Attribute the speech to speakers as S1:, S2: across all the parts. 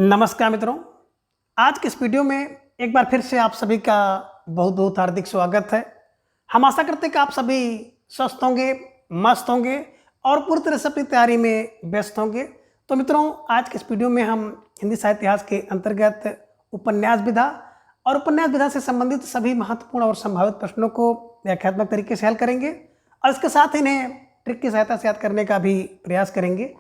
S1: नमस्कार मित्रों। आज के इस वीडियो में एक बार फिर से आप सभी का बहुत बहुत हार्दिक स्वागत है। हम आशा करते हैं कि आप सभी स्वस्थ होंगे, मस्त होंगे और पूरी तरह से अपनी तैयारी में व्यस्त होंगे। तो मित्रों, आज के इस वीडियो में हम हिंदी साहित्य इतिहास के अंतर्गत उपन्यास विधा और उपन्यास विधा से संबंधित सभी महत्वपूर्ण और संभावित प्रश्नों को व्याख्यात्मक तरीके से हल करेंगे और इसके साथ इन्हें ट्रिक की सहायता से याद करने का भी प्रयास करेंगे।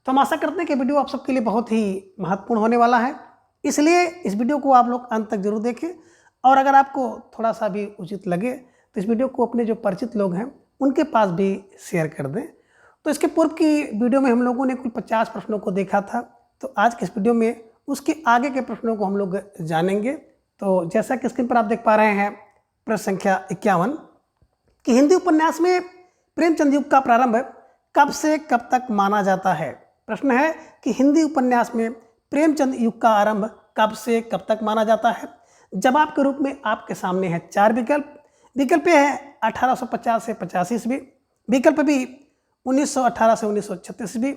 S1: तो हम आशा करते हैं कि वीडियो आप सबके लिए बहुत ही महत्वपूर्ण होने वाला है, इसलिए इस वीडियो को आप लोग अंत तक जरूर देखें। और अगर आपको थोड़ा सा भी उचित लगे तो इस वीडियो को अपने जो परिचित लोग हैं उनके पास भी शेयर कर दें। तो इसके पूर्व की वीडियो में हम लोगों ने कुल 50 प्रश्नों को देखा था, तो आज के इस वीडियो में उसके आगे के प्रश्नों को हम लोग जानेंगे। तो जैसा कि स्क्रीन पर आप देख पा रहे हैं, प्रश्न संख्या 51 कि हिंदी उपन्यास में प्रेमचंद युग का प्रारंभ कब से कब तक माना जाता है। प्रश्न है कि हिंदी उपन्यास में प्रेमचंद युग का आरंभ कब से कब तक माना जाता है। जवाब के रूप में आपके सामने है 4 विकल्प। विकल्प ए है 1850 से 85 ईस्वी, विकल्प बी 1918 से 1936 ईस्वी,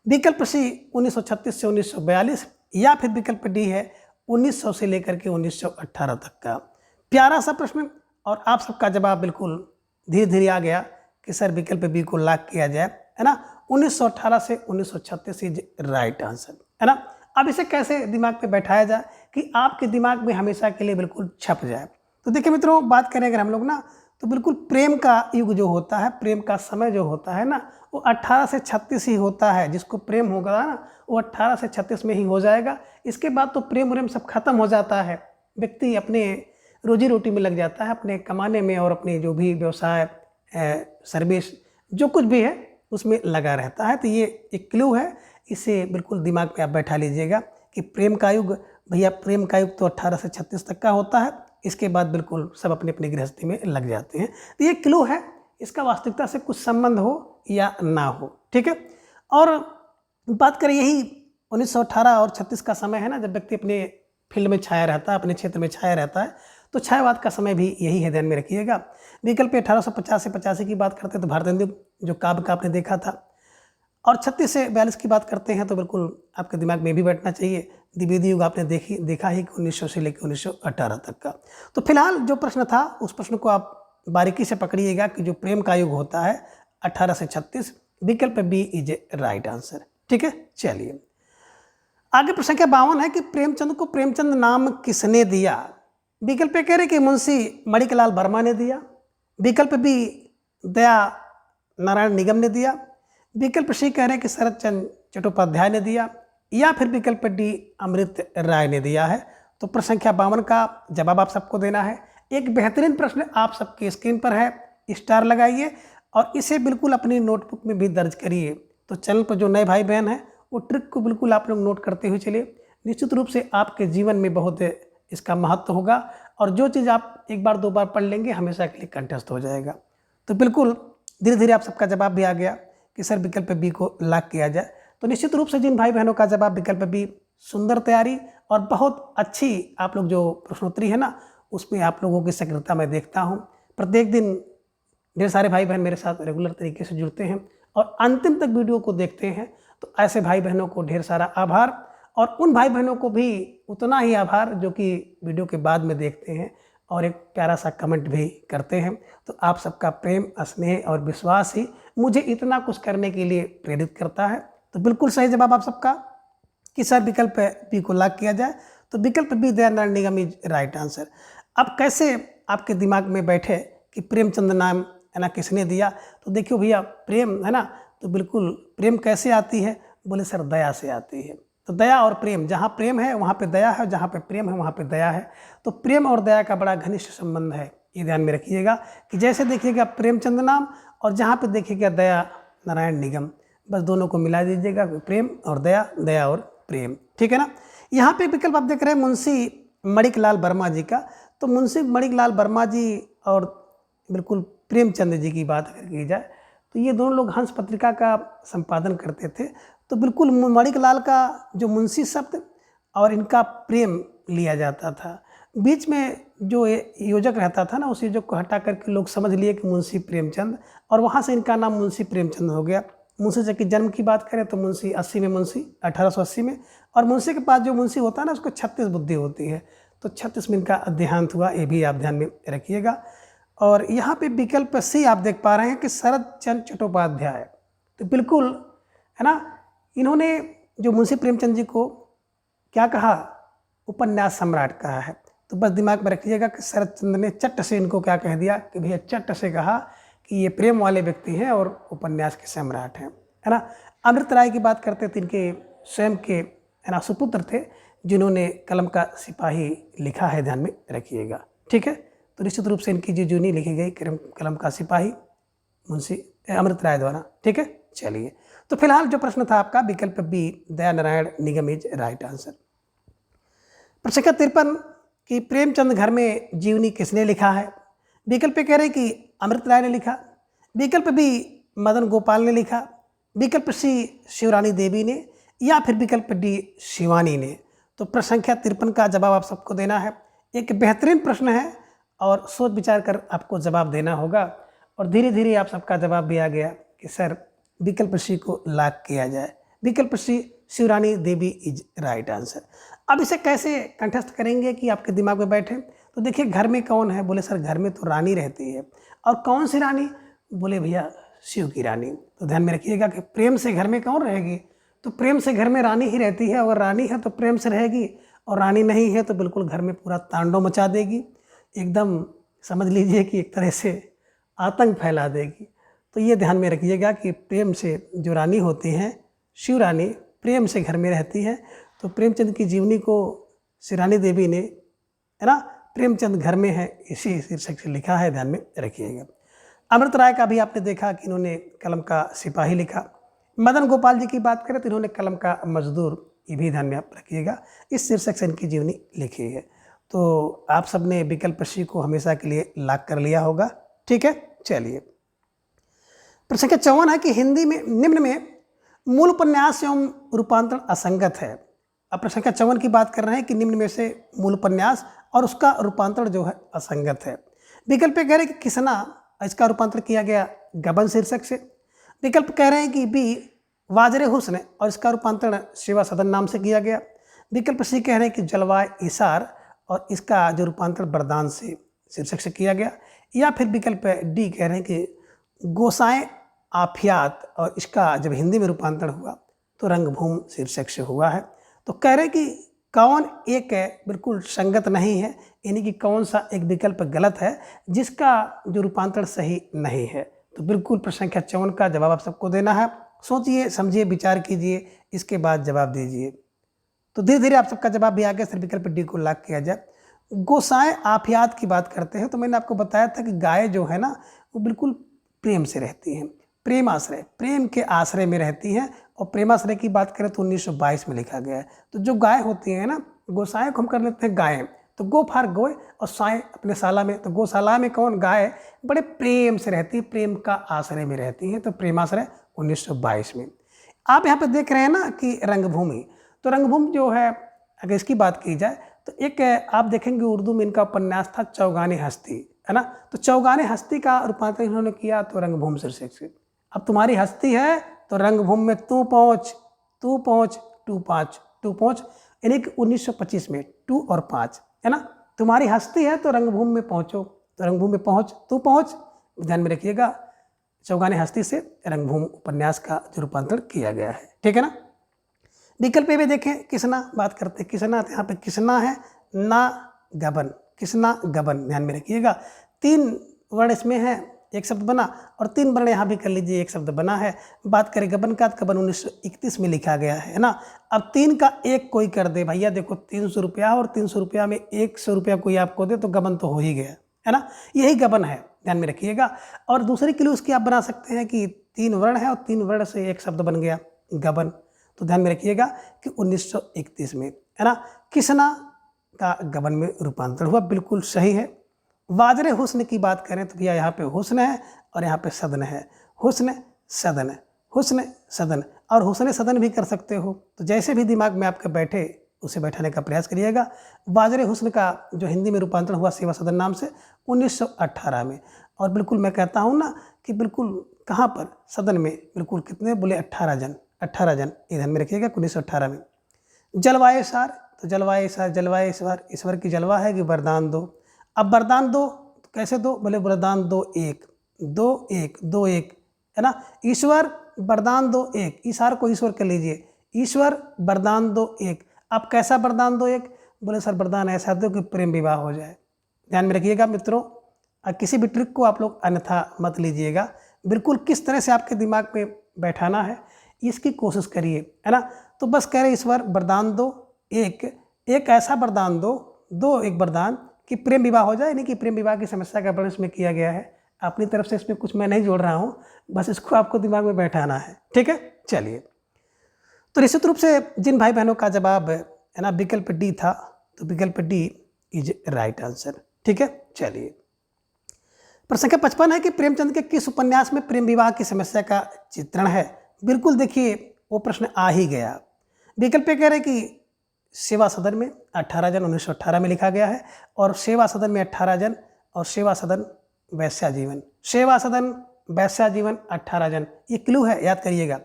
S1: विकल्प सी 1936 से 1942 या फिर विकल्प डी है 1900 से लेकर के 1918 तक का। प्यारा सा प्रश्न और आप सबका जवाब बिल्कुल धीरे धीरे आ गया कि सर विकल्प बी को लॉक किया जाए, है ना। 1918 से 1936 इज राइट आंसर, है ना। अब इसे कैसे दिमाग पे बैठाया जाए कि आपके दिमाग में हमेशा के लिए बिल्कुल छप जाए। तो देखिए मित्रों, बात करें अगर हम लोग ना, तो बिल्कुल प्रेम का युग जो होता है, प्रेम का समय जो होता है ना, वो 18 से 36 ही होता है। जिसको प्रेम होगा ना वो 18 से 36 में ही हो जाएगा। इसके बाद तो प्रेम व्रेम सब खत्म हो जाता है। व्यक्ति अपने रोजी रोटी में लग जाता है, अपने कमाने में और अपने जो भी व्यवसाय सर्विस जो कुछ भी है उसमें लगा रहता है। तो ये एक क्लू है, इसे बिल्कुल दिमाग पे आप बैठा लीजिएगा कि प्रेम का युग, भैया प्रेम का युग तो 18 से 36 तक का होता है। इसके बाद बिल्कुल सब अपनी अपनी गृहस्थी में लग जाते हैं। तो ये क्लू है, इसका वास्तविकता से कुछ संबंध हो या ना हो, ठीक है। और बात करें यही 1918 और 36 का समय है ना, जब व्यक्ति अपने फील्ड में छाया रहता है, अपने क्षेत्र में छाया रहता है, तो छायावाद का समय भी यही है, ध्यान में रखिएगा। विकल्प 1850 से 85 की बात करते हैं तो भारतेंदु जो काव्य का आपने देखा था, और 36 से 42 की बात करते हैं तो बिल्कुल आपके दिमाग में भी बैठना चाहिए, द्विवेदी युग आपने देखा ही कि 1900 से लेकर 1918 तक का। तो फिलहाल जो प्रश्न था उस प्रश्न को आप बारीकी से पकड़िएगा कि जो प्रेम का युग होता है 18 से 36, विकल्प B is a right answer, ठीक है। चलिए आगे प्रश्न संख्या 52 है कि प्रेमचंद को प्रेमचंद नाम किसने दिया। विकल्प कह रहे कि मुंशी मणिकलाल वर्मा ने दिया, विकल्प बी दया नारायण निगम ने दिया, विकल्प सी कह रहे हैं कि शरद चंद्र चट्टोपाध्याय ने दिया, या फिर विकल्प डी अमृत राय ने दिया है। तो प्रश्न संख्या 52 का जवाब आप सबको देना है। एक बेहतरीन प्रश्न आप सबके स्क्रीन पर है, स्टार लगाइए और इसे बिल्कुल अपनी नोटबुक में भी दर्ज करिए। तो चैनल पर जो नए भाई बहन हैं वो ट्रिक को बिल्कुल आप लोग नोट करते हुए चलिए। निश्चित रूप से आपके जीवन में बहुत इसका महत्व होगा और जो चीज़ आप एक बार दो बार पढ़ लेंगे हमेशा के लिए कंठस्थ हो जाएगा। तो बिल्कुल धीरे धीरे आप सबका जवाब भी आ गया कि सर विकल्प बी को लॉक किया जाए। तो निश्चित रूप से जिन भाई बहनों का जवाब विकल्प बी, सुंदर तैयारी और बहुत अच्छी आप लोग जो प्रश्नोत्तरी है ना उसमें आप लोगों की सक्रियता मैं देखता हूँ। प्रत्येक दिन ढेर सारे भाई बहन मेरे साथ रेगुलर तरीके से जुड़ते हैं और अंतिम तक वीडियो को देखते हैं। तो ऐसे भाई बहनों को ढेर सारा आभार और उन भाई बहनों को भी उतना ही आभार जो कि वीडियो के बाद में देखते हैं और एक प्यारा सा कमेंट भी करते हैं। तो आप सबका प्रेम, स्नेह और विश्वास ही मुझे इतना कुछ करने के लिए प्रेरित करता है। तो बिल्कुल सही जवाब आप सबका कि सर विकल्प बी को लॉक किया जाए। तो विकल्प B Daya Narayan Nigam is right answer. अब कैसे आपके दिमाग में बैठे कि प्रेमचंद नाम है ना किसने दिया। तो देखियो भैया, प्रेम है ना, तो बिल्कुल प्रेम कैसे आती है, बोले सर दया से आती है। तो दया और प्रेम, जहाँ प्रेम है वहाँ पे दया है, जहाँ पे प्रेम है वहाँ पे दया है। तो प्रेम और दया का बड़ा घनिष्ठ संबंध है, ये ध्यान में रखिएगा कि जैसे देखिएगा प्रेमचंद नाम और जहाँ पे देखिएगा दया नारायण निगम, बस दोनों को मिला दीजिएगा, प्रेम और दया, दया और प्रेम, ठीक है ना। यहाँ पे विकल्प आप देख रहे हैं मुंशी मणिकलाल वर्मा जी का। तो मुंशी मणिकलाल वर्मा जी और बिल्कुल प्रेमचंद जी की बात अगर की जाए तो ये दोनों लोग हंस पत्रिका का संपादन करते थे। तो बिल्कुल मणिकलाल का जो मुंशी शब्द और इनका प्रेम लिया जाता था। बीच में जो योजक रहता था ना, उस योजक को हटा करके लोग समझ लिए कि मुंशी प्रेमचंद, और वहाँ से इनका नाम मुंशी प्रेमचंद हो गया। मुंशी जी की जन्म की बात करें तो मुंशी 80 में, मुंशी 1880 में, और मुंशी के पास जो मुंशी होता है ना उसको 36 बुद्धि होती है, तो 36 में इनका देहांत हुआ, ये भी आप ध्यान में रखिएगा। और यहाँ पे विकल्प सी आप देख पा रहे हैं कि शरद चंद्र चट्टोपाध्याय, तो बिल्कुल है ना, इन्होंने जो मुंशी प्रेमचंद जी को क्या कहा, उपन्यास सम्राट कहा है। तो बस दिमाग में रखिएगा कि शरद चंद्र ने चट्ट से इनको क्या कह दिया कि भैया चट्ट से कहा कि ये प्रेम वाले व्यक्ति हैं और उपन्यास के सम्राट हैं, है ना। अमृत राय की बात करते थे, इनके स्वयं के है ना सुपुत्र थे जिन्होंने कलम का सिपाही लिखा है, ध्यान में रखिएगा, ठीक है। तो निश्चित रूप से इनकी जो जूनी लिखी गई कलम का सिपाही मुंशी अमृत राय द्वारा, ठीक है। चलिए, तो फिलहाल जो प्रश्न था आपका विकल्प B Dayanarayan Nigam is right answer. प्रश्न संख्या 53 कि प्रेमचंद घर में जीवनी किसने लिखा है। विकल्प कह रहे कि अमृत राय ने लिखा, विकल्प बी मदन गोपाल ने लिखा, विकल्प सी शिवरानी देवी ने, या फिर विकल्प डी शिवानी ने। तो प्रश्न संख्या 53 का जवाब आप सबको देना है। एक बेहतरीन प्रश्न है और सोच विचार कर आपको जवाब देना होगा, और धीरे धीरे आप सबका जवाब भी आ गया कि सर विकल्प सी को लॉक किया जाए, विकल्प सी शिवरानी देवी इज राइट आंसर। अब इसे कैसे कंठस्थ करेंगे कि आपके दिमाग में बैठे। तो देखिए, घर में कौन है, बोले सर घर में तो रानी रहती है, और कौन सी रानी, बोले भैया शिव की रानी। तो ध्यान में रखिएगा कि प्रेम से घर में कौन रहेगी, तो प्रेम से घर में रानी ही रहती है, अगर रानी है तो प्रेम से रहेगी, और रानी नहीं है तो बिल्कुल घर में पूरा तांडव मचा देगी, एकदम समझ लीजिए कि एक तरह से आतंक फैला देगी। तो ये ध्यान में रखिएगा कि प्रेम से जो रानी होती हैं, शिव रानी प्रेम से घर में रहती है। तो प्रेमचंद की जीवनी को शिवरानी देवी ने, है ना, प्रेमचंद घर में है इसी शीर्षक से लिखा है, ध्यान में रखिएगा। अमृत राय का भी आपने देखा कि इन्होंने कलम का सिपाही लिखा। मदन गोपाल जी की बात करें तो इन्होंने कलम का मजदूर, ये भी ध्यान में आप रखिएगा, इस शीर्षक से इनकी जीवनी लिखी है। तो आप सबने विकल्प सी को हमेशा के लिए लॉक कर लिया होगा, ठीक है। चलिए, प्रश्न संख्या 54 है कि हिंदी में निम्न में मूल उपन्यास एवं रूपांतरण असंगत है। अब प्रश्न संख्या 54 की बात कर रहे हैं कि निम्न में से मूल उपन्यास और उसका रूपांतरण जो है असंगत है। विकल्प कह रहे हैं कि किसना, इसका रूपांतरण किया गया गबन शीर्षक से। विकल्प कह रहे हैं कि बी वाजरे हुस्न, और इसका रूपांतरण सेवा सदन नाम से किया गया। विकल्प सी कह रहे हैं कि जलवाए इशार, और इसका जो रूपांतरण वरदान से शीर्षक से किया गया। या फिर विकल्प डी कह रहे हैं कि गोसाएं आफियात, और इसका जब हिंदी में रूपांतरण हुआ तो रंगभूमि शीर्षक से हुआ है। तो कह रहे हैं कि कौन एक है बिल्कुल संगत नहीं है, यानी कि कौन सा एक विकल्प गलत है जिसका जो रूपांतरण सही नहीं है। तो बिल्कुल प्रश्न संख्या 54 का जवाब आप सबको देना है। सोचिए, समझिए, विचार कीजिए, इसके बाद जवाब दीजिए। तो धीरे धीरे आप सबका जवाब भी आ गया, सर विकल्प डी को लॉक किया जाए। गोसाएं आफियात की बात करते हैं, तो मैंने आपको बताया था कि गाय जो है ना वो बिल्कुल प्रेम से रहती हैं, प्रेम आश्रय, प्रेम के आश्रय में रहती हैं। और प्रेमाश्रय की बात करें तो 1922 में लिखा गया है। तो जो गाय होती है ना, गोसाएं को हम कर लेते हैं गायें, तो गो फॉर गोय, और साएं अपने शाला में, तो गौशाला में कौन, गाय बड़े प्रेम से रहती है, प्रेम का आश्रय में रहती हैं। तो प्रेमाश्रय 1922 में। आप यहाँ पे देख रहे हैं ना कि रंगभूमि, तो रंगभूमि जो है अगर इसकी बात की जाए तो एक आप देखेंगे उर्दू में इनका उपन्यास था चौगाने हस्ती, है ना। तो चौगाने हस्ती का रूपांतरण इन्होंने किया तो रंगभूमि शीर्षक से। अब तुम्हारी हस्ती है तो रंगभूमि में तू पहुँच, तू पहुँच, टू पहुँच, यानी कि 1925 में 2 और 5, है ना। तुम्हारी हस्ती है तो रंगभूमि में पहुँचो, तो रंगभूमि में पहुँच, तू पहुँच, ध्यान में रखिएगा। चौगाने हस्ती से रंगभूमि उपन्यास का जो रूपांतरण किया गया है, ठीक है ना। विकल्प में देखें, किसना बात करते हैं, किसना, तो यहाँ पे किसना है ना गबन, किसना गबन, ध्यान में रखिएगा। 3 वर्ण इसमें है, एक शब्द बना, और 3 वर्ण यहाँ भी कर लीजिए, एक शब्द बना है। बात करें गबन का, तो गबन 1931 में लिखा गया है ना। अब 3 का 1 कोई कर दे भैया, देखो 300 रुपया और 300 रुपया में 100 रुपया कोई आपको दे तो गबन तो हो ही गया, है ना। यही गबन है, ध्यान में रखिएगा। और दूसरी क्लू उसकी आप बना सकते हैं कि 3 वर्ण है और 3 वर्ण से एक शब्द बन गया गबन। तो ध्यान में रखिएगा कि 1931 में, है ना, किसना का गबन में रूपांतरण हुआ, बिल्कुल सही है। वाजरे हुस्न की बात करें तो भैया यहाँ पे हुस्न है और यहाँ पे सदन है, हुस्न सदन, हुस्न सदन, और हुस्न सदन भी कर सकते हो। तो जैसे भी दिमाग में आपके बैठे उसे बैठाने का प्रयास करिएगा। वाजरे हुस्न का जो हिंदी में रूपांतरण हुआ सेवा सदन नाम से 1918 में, और बिल्कुल मैं कहता हूँ ना कि बिल्कुल कहाँ पर सदन में बिल्कुल कितने बोले 18 जन, 18 जन ये ध्यान में रखिएगा 1918 में। जलवायु सार, तो जलवायु सार, जलवायु ईश्वर, ईश्वर की जलवा है कि वरदान दो। अब वरदान दो तो कैसे दो, बोले वरदान दो एक, दो एक, दो एक, है ना। ईश्वर वरदान दो एक, ईश्वर को ईश्वर कर लीजिए, ईश्वर वरदान दो एक। अब कैसा वरदान दो एक, बोले सर वरदान ऐसा दो कि प्रेम विवाह हो जाए। ध्यान में रखिएगा मित्रों, किसी भी ट्रिक को आप लोग अन्यथा मत लीजिएगा, बिल्कुल किस तरह से आपके दिमाग में बैठाना है इसकी कोशिश करिए, है ना। तो बस कह रहे ईश्वर वरदान दो एक, एक ऐसा वरदान दो, दो एक वरदान कि प्रेम विवाह हो जाए, यानी कि प्रेम विवाह की समस्या का वर्णन इसमें किया गया है। अपनी तरफ से इसमें कुछ मैं नहीं जोड़ रहा हूँ, बस इसको आपको दिमाग में बैठाना है, ठीक है। चलिए, तो निश्चित रूप से जिन भाई बहनों का जवाब है ना विकल्प डी था, तो विकल्प डी इज राइट आंसर, ठीक है। चलिए, प्रश्न संख्या 55 है कि प्रेमचंद के किस उपन्यास में प्रेम विवाह की समस्या का चित्रण है। बिल्कुल देखिए वो प्रश्न आ ही गया। विकल्प कह रहे कि सेवा सदन में 18 जन 1918 में लिखा गया है, और सेवा सदन में 18 जन, और सेवा सदन वैश्या जीवन, सेवा सदन वैश्या जीवन 18 जन, ये क्लू है, याद करिएगा।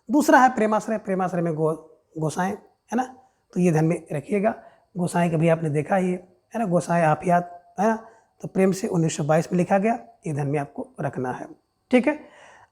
S1: दूसरा है प्रेमाश्रय, प्रेमाश्रय में गोसाएं, है ना, तो ये ध्यान में रखिएगा। गोसाएं कभी आपने देखा ही है ना, गोसाएं आप याद, है ना, तो प्रेम से 1922 में लिखा गया, ये ध्यान में आपको रखना है, ठीक है।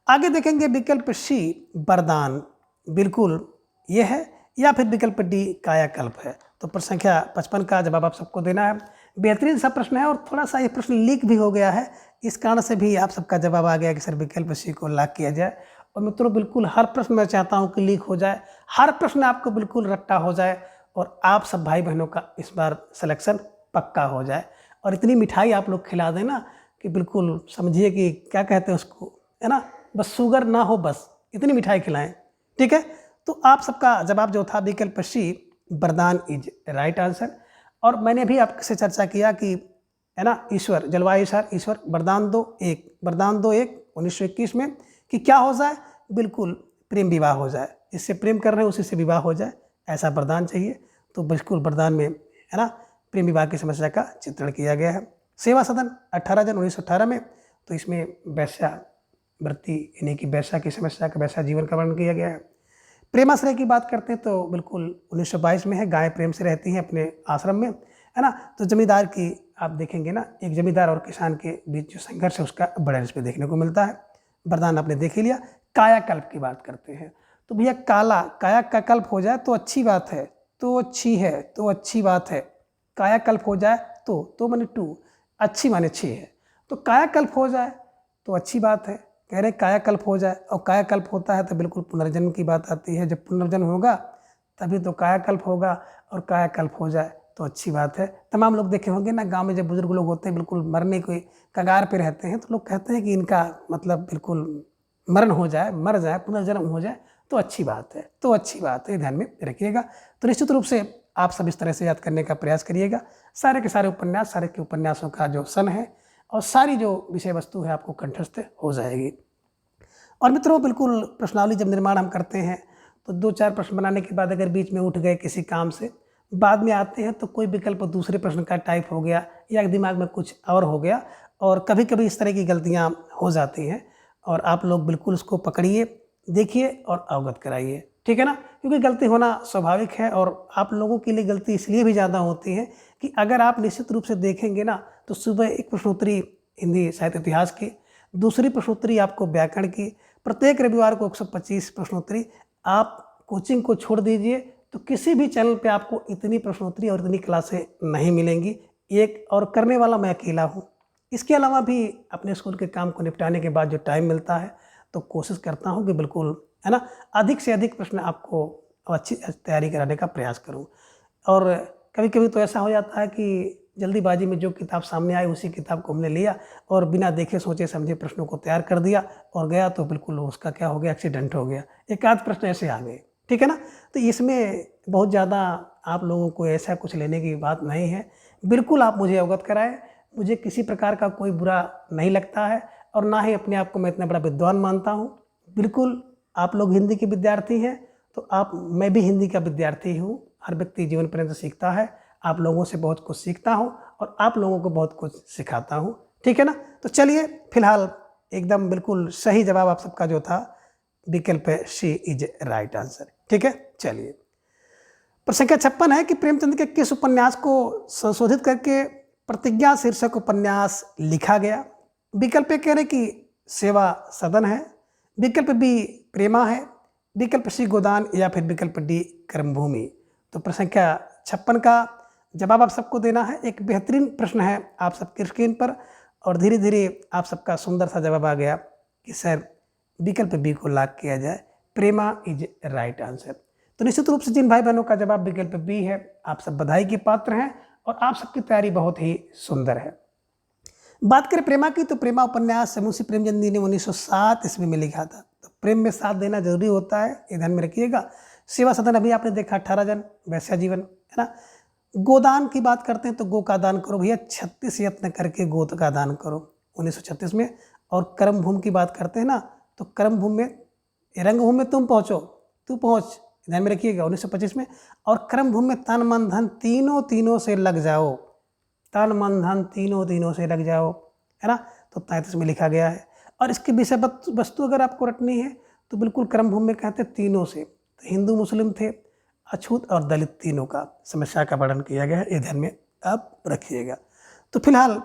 S1: आगे देखेंगे विकल्प सी वरदान, बिल्कुल ये है, या फिर विकल्प डी कायाकल्प है। तो प्रश्न संख्या 55 का जवाब आप सबको देना है। बेहतरीन सा प्रश्न है, और थोड़ा सा ये प्रश्न लीक भी हो गया है, इस कारण से भी आप सबका जवाब आ गया कि सर विकल्प सी को लॉक किया जाए। और मित्रों बिल्कुल हर प्रश्न मैं चाहता हूँ कि लीक हो जाए, हर प्रश्न आपको बिल्कुल रट्टा हो जाए, और आप सब भाई बहनों का इस बार सिलेक्शन पक्का हो जाए, और इतनी मिठाई आप लोग खिला दें ना कि बिल्कुल समझिए कि क्या कहते हैं उसको, है ना, बस शुगर ना हो, बस इतनी मिठाई खिलाएं, ठीक है। तो आप सबका जवाब जो था विकल्प सी वरदान इज राइट आंसर। और मैंने भी आपसे चर्चा किया कि, है ना, ईश्वर जलवायु सार, ईश्वर वरदान दो एक, वरदान दो एक 1921 में कि क्या हो जाए, बिल्कुल प्रेम विवाह हो जाए, जिससे प्रेम कर रहे हैं उसी से विवाह हो जाए, ऐसा वरदान चाहिए। तो बिल्कुल वरदान में, है ना, प्रेम विवाह की समस्या का चित्रण किया गया है। सेवा सदन 18 जन 1918 में, तो इसमें वैश्या वृत्ति यानी कि वैश्या की समस्या का, वैश्या जीवन का वर्णन किया गया है। प्रेमाश्रय की बात करते हैं तो बिल्कुल 1922 में है, गाय प्रेम से रहती हैं अपने आश्रम में, है ना। तो जमींदार की आप देखेंगे ना, एक जमींदार और किसान के बीच जो संघर्ष है उसका बड़ा इसमें देखने को मिलता है। वरदान आपने देख ही लिया। कायाकल्प की बात करते हैं तो भैया काला काया का कल्प हो जाए तो अच्छी बात है, तो अच्छी है, तो अच्छी बात है। कायाकल्प हो जाए तो माने टू, अच्छी माने 6 है, तो कायाकल्प हो जाए तो अच्छी बात है। कह रहे कायाकल्प हो जाए, और कायाकल्प होता है तो बिल्कुल पुनर्जन्म की बात आती है। जब पुनर्जन्म होगा तभी तो कायाकल्प होगा, और कायाकल्प हो जाए तो अच्छी बात है। तमाम लोग देखे होंगे ना, गांव में जब बुजुर्ग लोग होते हैं बिल्कुल मरने के कगार पे रहते हैं, तो लोग कहते हैं कि इनका मतलब बिल्कुल मरण हो जाए, मर जाए, पुनर्जन्म हो जाए तो अच्छी बात है, तो अच्छी बात है, ध्यान में रखिएगा। तो निश्चित रूप से आप सब इस तरह से याद करने का प्रयास करिएगा। सारे के सारे उपन्यास, सारे के उपन्यासों का जो सन है और सारी जो विषय वस्तु है आपको कंठस्थ हो जाएगी। और मित्रों बिल्कुल प्रश्नावली जब निर्माण हम करते हैं तो 2-4 प्रश्न बनाने के बाद अगर बीच में उठ गए किसी काम से, बाद में आते हैं तो कोई विकल्प दूसरे प्रश्न का टाइप हो गया या दिमाग में कुछ और हो गया, और कभी कभी इस तरह की गलतियाँ हो जाती हैं। और आप लोग बिल्कुल उसको पकड़िए, देखिए और अवगत कराइए, ठीक है ना, क्योंकि गलती होना स्वाभाविक है। और आप लोगों के लिए गलती इसलिए भी ज़्यादा होती है कि अगर आप निश्चित रूप से देखेंगे ना तो सुबह एक प्रश्नोत्तरी हिंदी साहित्य इतिहास की, दूसरी प्रश्नोत्तरी आपको व्याकरण की, प्रत्येक रविवार को 125 प्रश्नोत्तरी। आप कोचिंग को छोड़ दीजिए तो किसी भी चैनल पे आपको इतनी प्रश्नोत्तरी और इतनी क्लासें नहीं मिलेंगी। एक और करने वाला मैं अकेला हूँ। इसके अलावा भी अपने स्कूल के काम को निपटाने के बाद जो टाइम मिलता है तो कोशिश करता हूँ कि बिल्कुल, है ना, अधिक से अधिक प्रश्न आपको अच्छी तैयारी कराने का प्रयास करूँ। और कभी कभी तो ऐसा हो जाता है कि जल्दीबाजी में जो किताब सामने आई उसी किताब को हमने लिया और बिना देखे सोचे समझे प्रश्नों को तैयार कर दिया और गया तो बिल्कुल उसका क्या हो गया, एक्सीडेंट हो गया। एक आध प्रश्न ऐसे आ गए, ठीक है ना। तो इसमें बहुत ज़्यादा आप लोगों को ऐसा कुछ लेने की बात नहीं है। बिल्कुल आप मुझे अवगत कराएं, मुझे किसी प्रकार का कोई बुरा नहीं लगता है और ना ही अपने आप को मैं इतना बड़ा विद्वान मानता हूँ। बिल्कुल आप लोग हिंदी के विद्यार्थी हैं तो मैं भी हिंदी का विद्यार्थी हूँ। हर व्यक्ति जीवन पर्यंत सीखता है। आप लोगों से बहुत कुछ सीखता हूँ और आप लोगों को बहुत कुछ सिखाता हूँ। ठीक है ना। तो चलिए फिलहाल एकदम बिल्कुल सही जवाब आप सबका जो था विकल्प सी इज राइट आंसर। ठीक है, चलिए प्रश्न संख्या 56 है कि प्रेमचंद के किस उपन्यास को संशोधित करके प्रतिज्ञा शीर्षक उपन्यास लिखा गया। विकल्प ए कह रहे कि सेवा सदन है, विकल्प बी प्रेमा है, विकल्प सी गोदान या फिर विकल्प डी कर्मभूमि। तो प्रश्न संख्या 56 का जवाब आप सबको देना है। एक बेहतरीन प्रश्न है आप सबकी स्क्रीन पर और धीरे धीरे आप सबका सुंदर सा जवाब आ गया कि सर विकल्प बी को लॉक किया जाए, प्रेमा इज राइट आंसर। तो निश्चित रूप से जिन भाई बहनों का जवाब विकल्प बी है आप सब बधाई के पात्र हैं और आप सबकी तैयारी बहुत ही सुंदर है। बात करें प्रेमा की तो प्रेमा उपन्यास मुंशी प्रेमचंद जी ने 1907 ईस्वी में लिखा था। तो प्रेम में साथ देना जरूरी होता है, ये ध्यान में रखिएगा। सेवा सदन अभी आपने देखा 18 जन वैश्या जीवन है ना। गोदान की बात करते हैं तो गो का दान करो भैया, 36 यत्न करके गोद का दान करो 1936 में। और कर्मभूमि की बात करते हैं ना तो कर्मभूमि में रंगभूमि में तुम पहुँचो, तू पहुँच, ध्यान में रखिएगा 1925 में। और कर्मभूमि में तन मन धन तीनों से लग जाओ, तन मन धन तीनों से लग जाओ, है ना। तो 33 में लिखा गया है। और इसके विषय वस्तु अगर आपको रटनी है तो बिल्कुल कर्मभूमि में कहते तीनों से, तो हिंदू मुस्लिम थे, अछूत और दलित तीनों का समस्या का वर्णन किया गया है, ये ध्यान में आप रखिएगा। तो फिलहाल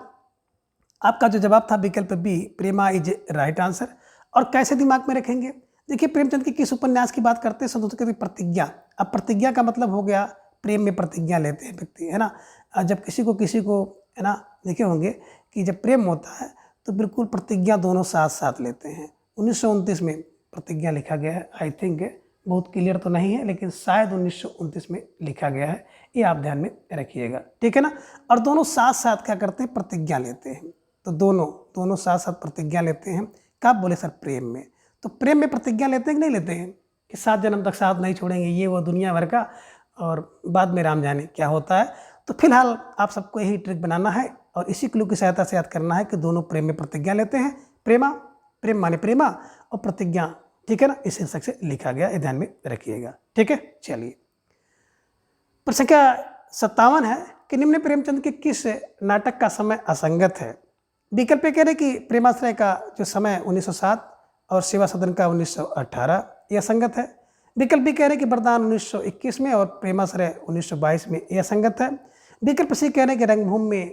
S1: आपका जो जवाब था विकल्प B Prema is right answer. और कैसे दिमाग में रखेंगे, देखिए प्रेमचंद के किस उपन्यास की बात करते हैं, संस्कृत की प्रतिज्ञा। अब प्रतिज्ञा का मतलब हो गया प्रेम में प्रतिज्ञा लेते हैं व्यक्ति, है ना। जब किसी को है ना देखे होंगे कि जब प्रेम होता है तो बिल्कुल प्रतिज्ञा दोनों साथ साथ लेते हैं। 1929 में प्रतिज्ञा लिखा गया है, आई थिंक बहुत क्लियर तो नहीं है लेकिन शायद 1929 में लिखा गया है, ये आप ध्यान में रखिएगा, ठीक है ना। और दोनों साथ साथ क्या करते हैं, प्रतिज्ञा लेते हैं। तो दोनों साथ साथ प्रतिज्ञा लेते हैं। कब बोले सर, प्रेम में। तो प्रेम में प्रतिज्ञा लेते हैं कि नहीं लेते हैं कि 7 जन्म तक साथ नहीं छोड़ेंगे, ये वो दुनिया भर का, और बाद में राम जाने क्या होता है। तो फिलहाल आप सबको यही ट्रिक बनाना है और इसी क्लू की सहायता से याद करना है कि दोनों प्रेम में प्रतिज्ञा लेते हैं। प्रेम माने प्रेमा और प्रतिज्ञा, ठीक है ना, इस शीर्षक से लिखा गया, ये ध्यान में रखिएगा, ठीक है। चलिए प्रश्न संख्या 57 है कि निम्न प्रेमचंद के किस नाटक का समय असंगत है। विकल्प कह रहे कि प्रेमाश्रय का जो समय 1907 और सेवा सदन का 1918 यह संगत है। विकल्प भी कह रहे कि वरदान 1921 में और प्रेमाश्रय 1922 में यह संगत है। विकल्प सी कह रहे कि रंगभूमि में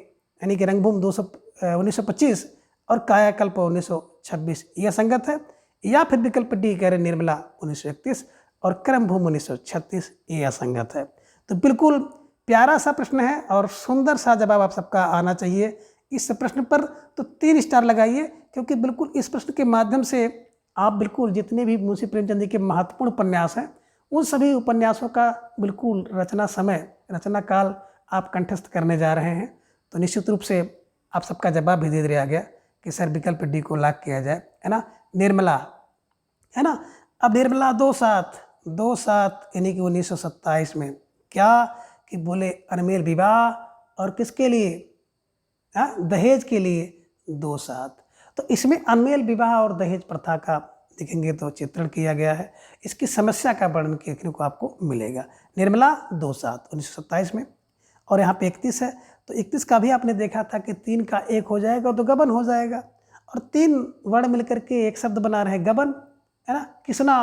S1: यानी कि रंगभूमि 1925 और कायाकल्प 1926 यह संगत है। या फिर विकल्प डी कह रहे निर्मला 1931 और कर्मभूमि 1936 यह असंगत है। तो बिल्कुल प्यारा सा प्रश्न है और सुंदर सा जवाब आप सबका आना चाहिए इस प्रश्न पर। तो 3 स्टार लगाइए क्योंकि बिल्कुल इस प्रश्न के माध्यम से आप बिल्कुल जितने भी मुंशी प्रेमचंद जी के महत्वपूर्ण उपन्यास हैं उन सभी उपन्यासों का बिल्कुल रचना काल आप कंठस्थ करने जा रहे हैं। तो निश्चित रूप से आप सबका जवाब भी दे दिया गया कि सर विकल्प डी को लॉक किया जाए, है ना, निर्मला, है ना। अब निर्मला 2/7 यानी कि 1927 में क्या कि बोले अनमेल विवाह और किसके लिए, दहेज के लिए 2/7। तो इसमें अनमेल विवाह और दहेज प्रथा का देखेंगे तो चित्रण किया गया है, इसकी समस्या का वर्णन देखने को आपको मिलेगा। निर्मला 2/7 1927 में और यहाँ पे 31 है। तो 31 का भी आपने देखा था कि 3 का 1 हो जाएगा तो गबन हो जाएगा और 3 वर्ण मिलकर के एक शब्द बना रहे गबन, है ना, किसना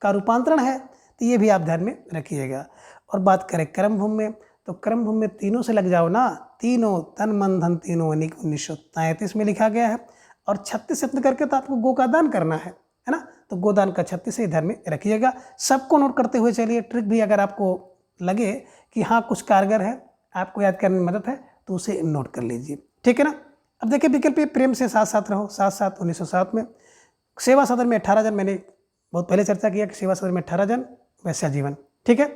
S1: का रूपांतरण है। तो ये भी आप ध्यान में रखिएगा। और बात करें कर्मभूमि में तो कर्मभूमि में तीनों से लग जाओ ना, तीनों तन मन धन तीनों यानी 1933 में लिखा गया है। और 36 यत्न करके तो आपको गो का दान करना है ना। तो गोदान का 36 से ध्यान में रखिएगा। सबको नोट करते हुए चलिए, ट्रिक भी अगर आपको लगे कि हाँ कुछ कारगर है, आपको याद करने में मदद है तो उसे नोट कर लीजिए, ठीक है ना। अब देखिए विकल्प प्रेम से साथ साथ रहो, 7/7 1907 में। सेवा सदन में 18 जन, मैंने बहुत पहले चर्चा किया कि सेवा सदन में 18 जन वैश्या जीवन, ठीक है।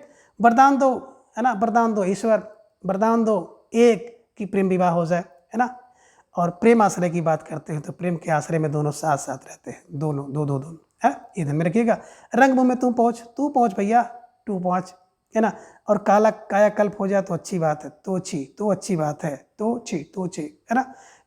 S1: वरदान 2, है ना, वरदान 2 ईश्वर, वरदान 2 1 कि प्रेम विवाह हो जाए, है ना। और प्रेम आश्रय की बात करते हैं तो प्रेम के आश्रय में दोनों साथ साथ रहते हैं, दोनों है, ये ध्यान में रखिएगा। रंगभूमि में तू पहुँच भैया, 2 पहुँच, है ना। और कायाकल्प हो जाए तो अच्छी बात है, तो अच्छी बात है, तो अच्छी, है ना,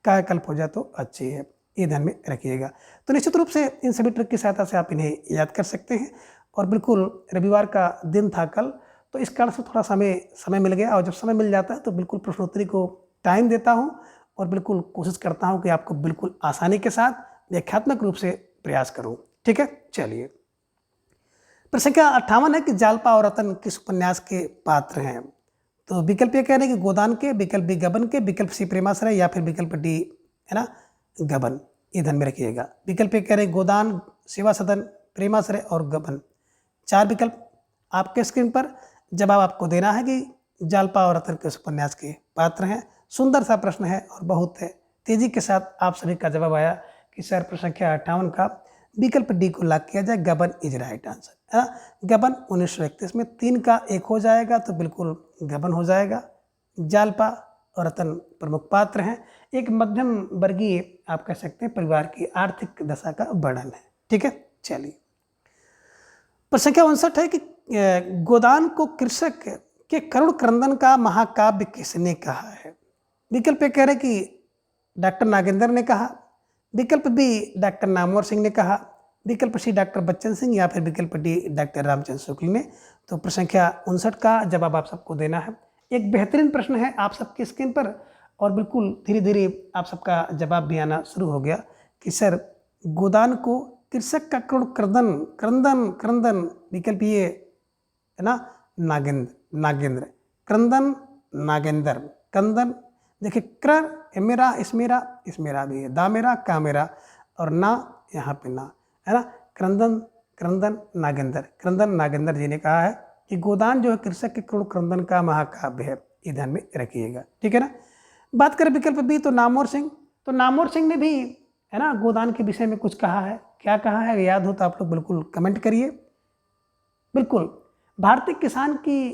S1: कायाकल्प हो जाए तो अच्छी है, ये ध्यान में रखिएगा। तो निश्चित रूप से इन सभी ट्रिक की सहायता से आप इन्हें याद कर सकते हैं। और बिल्कुल रविवार का दिन था कल, तो इस कारण से थोड़ा समय मिल गया और जब समय मिल जाता है तो बिल्कुल प्रश्नोत्तरी को टाइम देता हूँ और बिल्कुल कोशिश करता हूँ कि आपको बिल्कुल आसानी के साथ व्याख्यात्मक रूप से प्रयास करूँ। ठीक है, चलिए। प्रश्न संख्या 58 है कि जालपा और रतन किस उपन्यास के पात्र हैं? तो विकल्प ये कह रहे हैं कि गोदान के, विकल्प बी गबन के, विकल्प सी प्रेमाश्रय या फिर विकल्प डी है ना गबन। ये ध्यान में रखिएगा। विकल्प ये कह रहे हैं गोदान, सेवा सदन, प्रेमाश्रय और गबन। 4 विकल्प आपके स्क्रीन पर। जवाब आपको देना है कि जालपा और रतन किस उपन्यास के पात्र हैं। सुंदर सा प्रश्न है और बहुत तेजी के साथ आप सभी का जवाब आया कि सर प्रश्न संख्या 58 का विकल्प डी को लॉक किया जाए, गबन इज राइट आंसर है ना। गबन 1931 में 3 का 1 हो जाएगा तो बिल्कुल गबन हो जाएगा। जालपा और रतन प्रमुख पात्र हैं। एक मध्यम वर्गीय आप कह सकते हैं परिवार की आर्थिक दशा का वर्णन है। ठीक है, चलिए। प्रश्न संख्या 59 है कि गोदान को कृषक के करुण क्रंदन का महाकाव्य किसने कहा है? विकल्प कह रहे कि डॉक्टर नागेंद्र ने कहा, विकल्प बी डॉक्टर नामवर सिंह ने कहा, विकल्प सी डॉक्टर बच्चन सिंह या फिर विकल्प डी डॉक्टर रामचंद्र शुक्ल ने। तो प्रश्न संख्या 59 का जवाब आप सबको देना है। एक बेहतरीन प्रश्न है आप सबकी स्क्रीन पर और बिल्कुल धीरे धीरे आप सबका जवाब भी आना शुरू हो गया कि सर गोदान को कृषक का करुण क्रंदन क्रंदन क्रंदन, विकल्प ये है ना नागेंद्र क्रंदन नागेंद्र क्रंदन। देखिए क्र मेरा इसमेरा भी है, दा मेरा का मेरा और ना यहाँ पे ना है ना। क्रंदन नागेंद्र जी ने कहा है कि गोदान जो है कृषक के करुण क्रंदन का महाकाव्य है। ये ध्यान में रखिएगा। ठीक है ना। बात करें विकल्प बी तो नामवर सिंह, तो नामवर सिंह ने भी है ना गोदान के विषय में कुछ कहा है। क्या कहा है याद हो तो आप लोग बिल्कुल कमेंट करिए। बिल्कुल भारतीय किसान की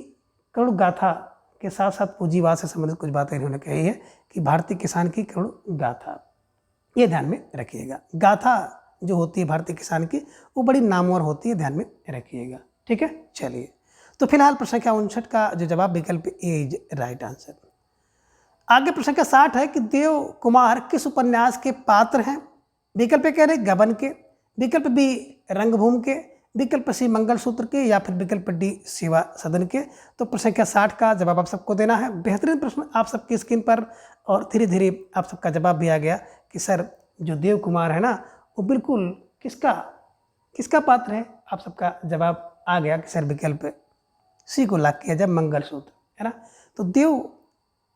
S1: करुण गाथा के साथ साथ पूंजीवाद से संबंधित कुछ बातें इन्होंने कही है कि भारतीय किसान की करुण गाथा, ये ध्यान में रखिएगा। गाथा जो होती है भारतीय किसान की वो बड़ी नामवर होती है, ध्यान में रखिएगा। ठीक है, चलिए। तो फिलहाल प्रश्न संख्या 59 का जो जवाब विकल्प ए इज राइट आंसर। आगे प्रश्न संख्या 60 है कि देव कुमार किस उपन्यास के पात्र हैं? विकल्प कह रहे गबन के, विकल्प बी रंगभूमि के, विकल्प सी मंगलसूत्र के या फिर विकल्प डी सेवा सदन के। तो प्रश्न संख्या 60 का जवाब आप सबको देना है। बेहतरीन प्रश्न आप सबकी स्क्रीन पर और धीरे धीरे आप सबका जवाब भी आ गया कि सर जो देव कुमार है ना वो बिल्कुल किसका पात्र है। आप सबका जवाब आ गया कि सर विकल्प सी को लॉक किया जाए, मंगलसूत्र है ना। तो देव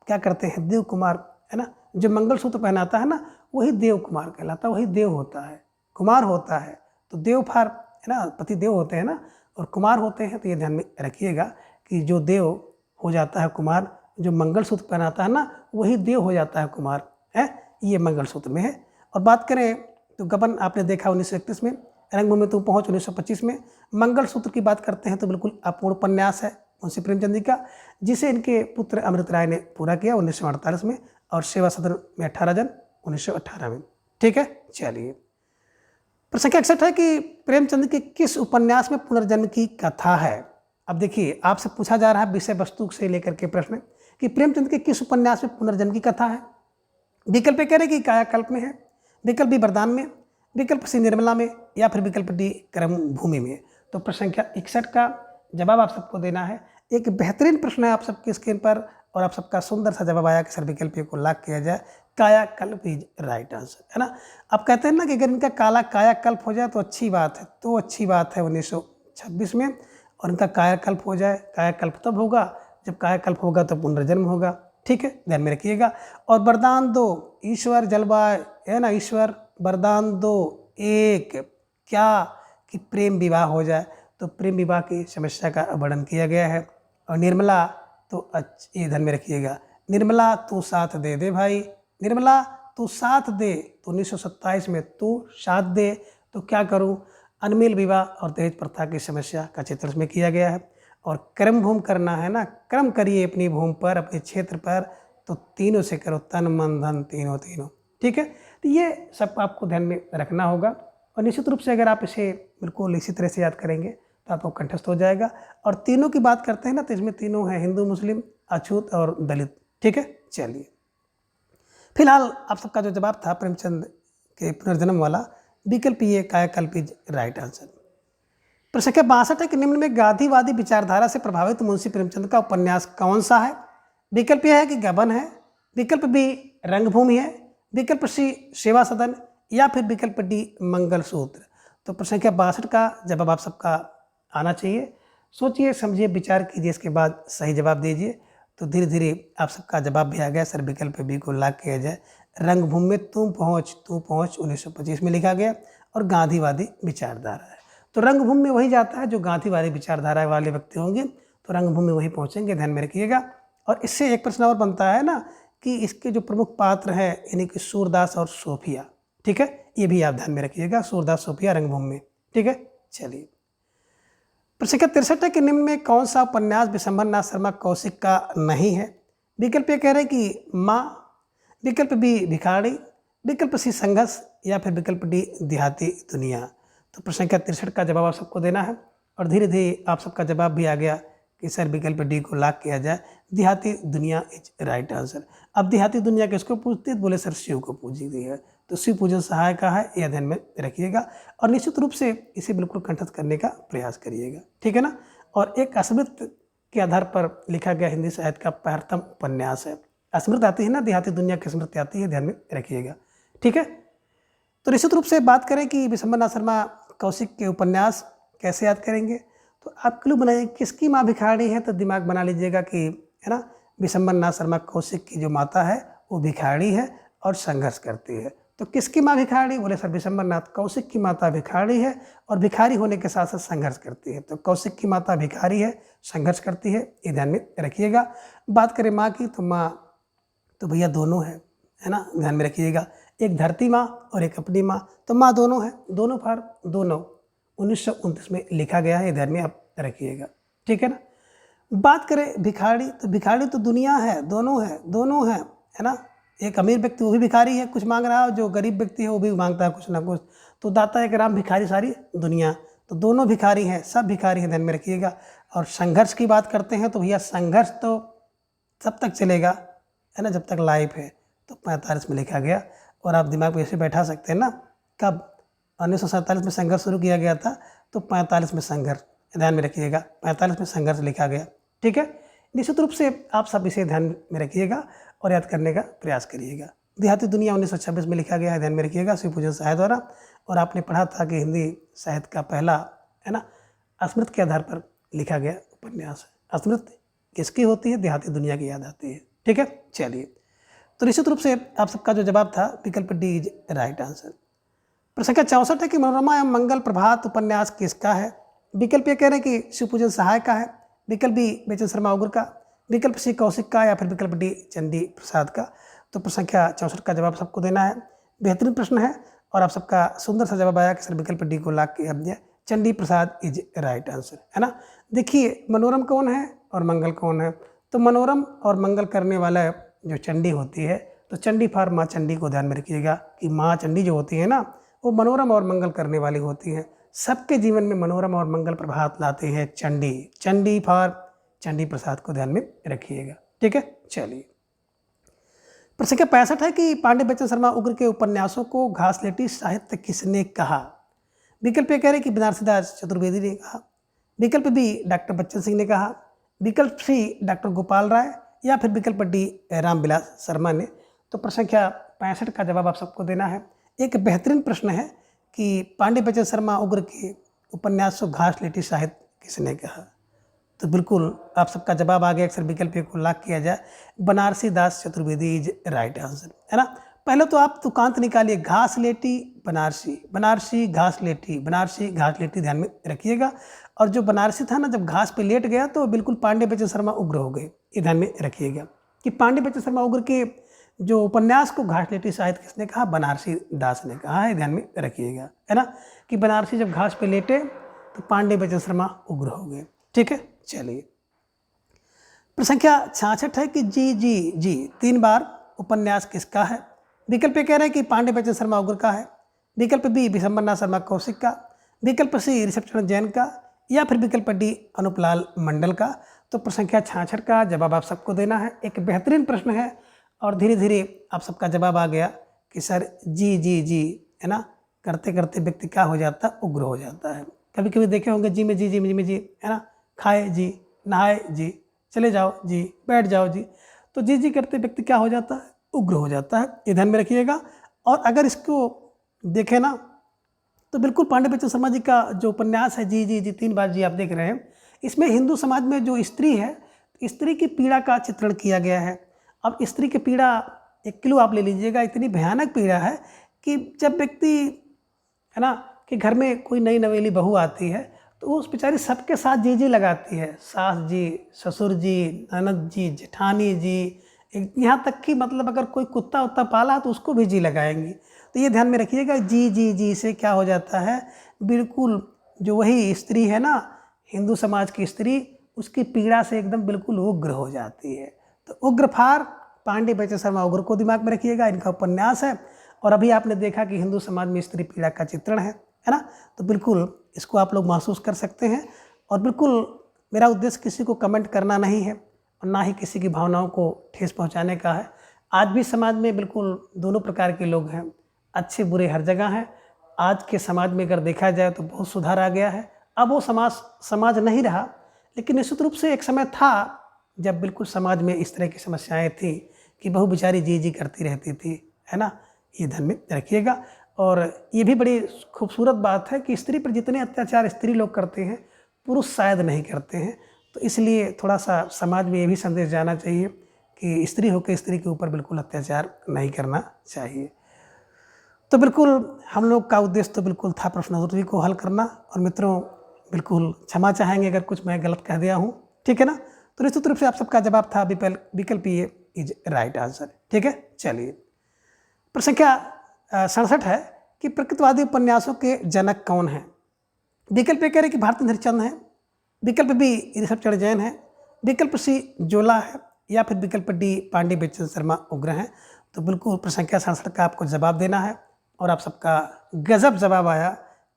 S1: क्या करते हैं, देव कुमार है ना, जो मंगलसूत्र पहनाता है ना वही देव कुमार कहलाता है, वही देव होता है, कुमार होता है। तो देव फार है ना, पति देव होते हैं ना और कुमार होते हैं। तो ये ध्यान में रखिएगा कि जो देव हो जाता है कुमार, जो मंगलसूत्र पहनाता है ना वही देव हो जाता है कुमार है। ये मंगलसूत्र में है। और बात करें तो गबन आपने देखा 1931 में, रंगभूमि तुम पहुँच 1925 में। मंगलसूत्र की बात करते हैं तो बिल्कुल अपूर्ण उपन्यास है मुंशी प्रेमचंद जी का, जिसे इनके पुत्र अमृत राय ने पूरा किया 1948 में और सेवा सदन में 18 जन 1918 में। ठीक है, चलिए। प्रश्न संख्या 61 है कि प्रेमचंद के किस उपन्यास में पुनर्जन्म की कथा है? अब देखिए आपसे पूछा जा रहा है विषय वस्तु से लेकर के प्रश्न कि प्रेमचंद के किस उपन्यास में पुनर्जन्म की कथा है। विकल्प कह रहे कि कायाकल्प में है, विकल्प बी वरदान में, विकल्प सी निर्मला में या फिर विकल्प डी कर्म भूमि में। तो प्रश्न संख्या 61 का जवाब आप सबको देना है। एक बेहतरीन प्रश्न है आप सबकी स्क्रीन पर और आप सबका सुंदर सा जवाब आया कि सर विकल्प को लॉक किया जाए, कायाकल्प इज राइट आंसर है ना। आप कहते हैं ना कि अगर इनका कायाकल्प हो जाए तो अच्छी बात है, तो अच्छी बात है 1926 में, और इनका कायाकल्प हो जाए, कायाकल्प तब होगा जब कायाकल्प होगा तो पुनर्जन्म होगा। ठीक है, ध्यान में रखिएगा। और वरदान दो ईश्वर जलवाय है ना, ईश्वर वरदान दो एक क्या कि प्रेम विवाह हो जाए, तो प्रेम विवाह की समस्या का वर्णन किया गया है। और निर्मला तो ये ध्यान में रखिएगा, निर्मला तू साथ दे दे भाई, निर्मला तू साथ दे, तो 1927 में तू साथ दे तो क्या करूं, अनमेल विवाह और दहेज प्रथा की समस्या का चित्र इसमें किया गया है। और कर्म भूमि करना है ना, कर्म करिए अपनी भूमि पर, अपने क्षेत्र पर, तो तीनों से करो, तन मन धन तीनों। ठीक है, तो ये सब आपको ध्यान में रखना होगा और निश्चित रूप से अगर आप इसे बिल्कुल इसी तरह से याद करेंगे तो आपको कंठस्थ हो जाएगा। और तीनों की बात करते हैं ना तो इसमें तीनों हैं, हिंदू मुस्लिम अछूत और दलित। ठीक है, चलिए। फिलहाल आप सबका जो जवाब था प्रेमचंद के पुनर्जन्म वाला, विकल्प ये कायाकल्प इज राइट आंसर। प्रश्न संख्या 62 है कि निम्न में गांधीवादी विचारधारा से प्रभावित मुंशी प्रेमचंद का उपन्यास कौन सा है? विकल्प यह है कि गबन है, विकल्प बी रंगभूमि है, विकल्प सी सेवा सदन, या फिर विकल्प डी मंगलसूत्र। तो प्रश्न संख्या 62 का जवाब आप सबका आना चाहिए। सोचिए, समझिए, विचार कीजिए, इसके बाद सही जवाब दीजिए। तो धीरे धीरे आप सबका जवाब भी आ गया सर, विकल्प बी को लॉक किया जाए। रंगभूमि में तू पहुँच 1925 में लिखा गया और गांधीवादी विचारधारा है। तो रंगभूमि में वही जाता है जो गांधीवादी विचारधारा वाले व्यक्ति होंगे, तो रंगभूमि में वही पहुँचेंगे, ध्यान में रखिएगा। और इससे एक प्रश्न और बनता है ना कि इसके जो प्रमुख पात्र हैं यानी कि सूरदास और सोफिया, ठीक है, ये भी आप ध्यान में रखिएगा, सूरदास सोफिया रंगभूमि में, ठीक है। चलिए, प्रश्न संख्या 63 है कि निम्न में कौन सा उपन्यास विशंबरनाथ शर्मा कौशिक का नहीं है। विकल्प ये कह रहे हैं कि माँ, विकल्प बी भिखारी, विकल्प सी संघर्ष, या फिर विकल्प डी देहाती दुनिया। तो प्रश्न संख्या 63 का जवाब आप सबको देना है और धीरे धीरे आप सबका जवाब भी आ गया कि सर विकल्प डी को लॉक किया जाए, देहाती दुनिया इज राइट आंसर। अब देहाती दुनिया किसको पूछती है, बोले सर शिव को पूजी दी है, तो शिव पूजन सहायक है, यह ध्यान में रखिएगा और निश्चित रूप से इसे बिल्कुल कंठस्थ करने का प्रयास करिएगा, ठीक है ना। और एक स्मृति के आधार पर लिखा गया हिंदी साहित्य का प्रथम उपन्यास है। स्मृति आती है ना, देहाती दुनिया की स्मृति आती है, ध्यान में रखिएगा, ठीक है। तो निश्चित रूप से बात करें कि विशंबरनाथ शर्मा कौशिक के उपन्यास कैसे याद करेंगे, तो आप क्लू बनाइए किसकी माँ भिखारी है, तो दिमाग बना लीजिएगा कि है ना, विशंबरनाथ शर्मा कौशिक की जो माता है वो भिखारी है और संघर्ष करती है। तो किसकी माँ भिखारी, बोले सर विशंबरनाथ कौशिक की माता भिखारी है और भिखारी होने के साथ साथ संघर्ष करती है। तो कौशिक की माता भिखारी है, संघर्ष करती है, ये ध्यान में रखिएगा। बात करें माँ की, तो माँ तो भैया दोनों है ना, ध्यान में रखिएगा, एक धरती माँ और एक अपनी माँ, तो माँ दोनों है, दोनों फार दोनों 1929 में लिखा गया है, ये ध्यान में आप रखिएगा, ठीक है ना। बात करें भिखारी, तो भिखारी तो दुनिया है, दोनों है ना। एक अमीर व्यक्ति वो भी भिखारी है, कुछ मांग रहा है, जो गरीब व्यक्ति है वो भी मांगता है कुछ ना कुछ, तो दाता एक राम भिखारी सारी दुनिया, तो दोनों भिखारी हैं, सब भिखारी हैं, ध्यान में रखिएगा। और संघर्ष की बात करते हैं तो भैया संघर्ष तो तब तक चलेगा है ना जब तक लाइफ है, तो 45 में लिखा गया। और आप दिमाग में ऐसे बैठा सकते हैं ना, कब 1947 में संघर्ष शुरू किया गया था, तो 45 में संघर्ष, ध्यान में रखिएगा, 45 में संघर्ष लिखा गया, ठीक है। निश्चित रूप से आप सब इसे ध्यान में रखिएगा और याद करने का प्रयास करिएगा। देहाती दुनिया 1926 में लिखा गया है, ध्यान में रखिएगा, शिव पूजन सहाय द्वारा। और आपने पढ़ा था कि हिंदी साहित्य का पहला है ना स्मृति के आधार पर लिखा गया उपन्यास है। स्मृति किसकी होती है, देहाती दुनिया की याद आती है, ठीक है। चलिए, तो निश्चित रूप से आप सबका जो जवाब था विकल्प डी इज राइट आंसर। प्रश्न संख्या 64 है कि मनोरमा एवं मंगल प्रभात उपन्यास किसका है। विकल्प ये कह रहे हैं कि शिव पूजन सहाय का है, विकल्प बी बेचन शर्मा उग्र का, विकल्प सी कौशिक का, या फिर विकल्प डी चंडी प्रसाद का। तो प्रश्न संख्या 64 का जवाब सबको देना है। बेहतरीन प्रश्न है और आप सबका सुंदर सा जवाब आया कि सर विकल्प डी को लॉक किया जाए, चंडी प्रसाद इज राइट आंसर, है ना। देखिए, मनोरम कौन है और मंगल कौन है, तो मनोरम और मंगल करने वाला जो चंडी होती है, तो चंडी फार माँ चंडी को ध्यान में रखिएगा कि माँ चंडी जो होती है ना, वो मनोरम और मंगल करने वाली होती हैं। सबके जीवन में मनोरम और मंगल प्रभात लाते हैं चंडी, चंडी फार चंडी प्रसाद को ध्यान में रखिएगा, ठीक है। चलिए, प्रश्न संख्या 65 है कि पांडे बच्चन शर्मा उग्र के उपन्यासों को घासलेटी साहित्य किसने कहा। विकल्प ये कह रहे कि बनारसी दास चतुर्वेदी ने कहा, विकल्प बी डॉक्टर बच्चन सिंह ने कहा, विकल्प सी डॉक्टर गोपाल राय, या फिर विकल्प डी रामविलास शर्मा ने। तो प्रश्न संख्या 65 का जवाब आप सबको देना है। एक बेहतरीन प्रश्न है कि पांडे बच्चन शर्मा उग्र के उपन्यासों घासलेटी साहित्य किसने कहा। तो बिल्कुल आप सबका जवाब आ गया, अक्सर विकल्प को लॉक किया जाए, बनारसी दास चतुर्वेदी इज राइट आंसर, है ना। पहले तो आप तुकांत निकालिए, घासलेटी बनारसी, बनारसी घासलेटी, बनारसी घासलेटी, ध्यान में रखिएगा। और जो बनारसी था ना, जब घास पे लेट गया तो बिल्कुल पांडे बच्चन शर्मा उग्र हो गए, ये ध्यान में रखिएगा कि पांडे बच्चन शर्मा उग्र के जो उपन्यास को घासलेटी साहित्य किसने कहा, बनारसी दास ने कहा है, ध्यान में रखिएगा, है ना, कि बनारसी जब घास पे लेटे तो पांडे बच्चन शर्मा उग्र हो गए, ठीक है। चलिए, प्रश्न संख्या 66 है कि जी जी जी 3 बार उपन्यास किसका है। विकल्प ये कह रहे हैं कि पांडे बच्चन शर्मा उग्र का है, विकल्प बी विशंबरनाथ शर्मा कौशिक का, विकल्प सी ऋषभचंद्र जैन का, या फिर विकल्प डी अनुपलाल मंडल का। तो प्रश्न संख्या 66 का जवाब आप सबको देना है। एक बेहतरीन प्रश्न है और धीरे धीरे आप सबका जवाब आ गया कि सर जी जी जी, है ना, करते करते व्यक्ति क्या हो जाता है, उग्र हो जाता है। कभी कभी देखे होंगे जी में जी, जी में जी, है ना, खाए जी, नहाए जी, चले जाओ जी, बैठ जाओ जी, तो जी जी करते व्यक्ति क्या हो जाता है, उग्र हो जाता है, ये ध्यान में रखिएगा। और अगर इसको देखें ना तो बिल्कुल पांडे बच्चन शर्मा जी का जो उपन्यास है जी जी जी 3 बार जी आप देख रहे हैं, इसमें हिंदू समाज में जो स्त्री है, स्त्री की पीड़ा का चित्रण किया गया है। अब स्त्री की पीड़ा एक क्लू आप ले लीजिएगा, इतनी भयानक पीड़ा है कि जब व्यक्ति है ना कि घर में कोई नई नवेली बहू आती है तो उस बेचारी सबके साथ जी जी लगाती है, सास जी, ससुर जी, ननद जी, जेठानी जी, यहाँ तक कि मतलब अगर कोई कुत्ता उत्ता पाला तो उसको भी जी लगाएंगी। तो ये ध्यान में रखिएगा, जी जी जी से क्या हो जाता है, बिल्कुल जो वही स्त्री है ना, हिंदू समाज की स्त्री, उसकी पीड़ा से एकदम बिल्कुल उग्र हो जाती है। तो उग्र फार पांडे बच्चन शर्मा उग्र को दिमाग में रखिएगा, इनका उपन्यास है। और अभी आपने देखा कि हिंदू समाज में स्त्री पीड़ा का चित्रण है ना, तो बिल्कुल इसको आप लोग महसूस कर सकते हैं। और बिल्कुल मेरा उद्देश्य किसी को कमेंट करना नहीं है और ना ही किसी की भावनाओं को ठेस पहुंचाने का है। आज भी समाज में बिल्कुल दोनों प्रकार के लोग हैं, अच्छे बुरे हर जगह हैं। आज के समाज में अगर देखा जाए तो बहुत सुधार आ गया है। अब वो समाज नहीं रहा, लेकिन निश्चित रूप से एक समय था जब बिल्कुल समाज में इस तरह की समस्याएं थी कि बहू बेचारी जी जी करती रहती थी, है ना, ये ध्यान में रखिएगा। और ये भी बड़ी खूबसूरत बात है कि स्त्री पर जितने अत्याचार स्त्री लोग करते हैं पुरुष शायद नहीं करते हैं। तो इसलिए थोड़ा सा समाज में ये भी संदेश जाना चाहिए कि स्त्री होकर स्त्री के ऊपर बिल्कुल अत्याचार नहीं करना चाहिए। तो बिल्कुल हम लोग का उद्देश्य तो बिल्कुल था प्रश्नोत्तरी को हल करना। और मित्रों बिल्कुल क्षमा चाहेंगे अगर कुछ मैं गलत कह दिया हूँ, ठीक है ना। तो निश्चित रूप से आप सबका जवाब था विकल्प ए इज राइट आंसर, ठीक है। चलिए प्रश्न संख्या 67 है कि प्रकृतिवादी उपन्यासों के जनक कौन हैं। विकल्प ए कह रहे कि भारत हरिश्चंद्र हैं, विकल्प बी ऋषभचंद्र जैन है, विकल्प सी जोला है, या फिर विकल्प डी पांडे बच्चन शर्मा उग्र हैं। तो बिल्कुल प्रश्न संख्या 67 का आपको जवाब देना है। और आप सबका गजब जवाब आया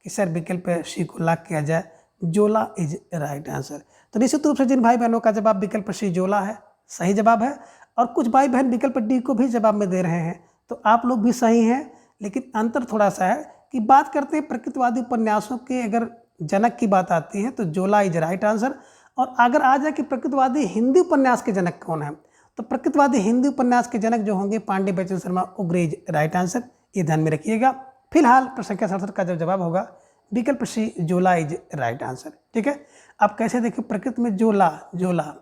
S1: कि सर विकल्प सी को लॉक किया जाए, जोला इज राइट आंसर। तो निश्चित रूप से जिन भाई बहनों का जवाब विकल्प सी जोला है सही जवाब है, और कुछ भाई बहन विकल्प डी को भी जवाब में दे रहे हैं, तो आप लोग भी सही हैं। लेकिन अंतर थोड़ा सा है कि बात करते हैं प्रकृतिवादी उपन्यासों के, अगर जनक की बात आती है तो जोला इज राइट आंसर। और अगर आ जाए कि प्रकृतिवादी हिंदी उपन्यास के जनक कौन है, तो प्रकृतिवादी हिंदी उपन्यास के जनक जो होंगे पांडे बच्चन शर्मा उग्र इज राइट आंसर, ये ध्यान में रखिएगा। फिलहाल प्रश्न संख्या 67 का जो जवाब होगा विकल्प सी जोला इज राइट आंसर, ठीक है। आप कैसे देखिए, प्रकृति में जोला,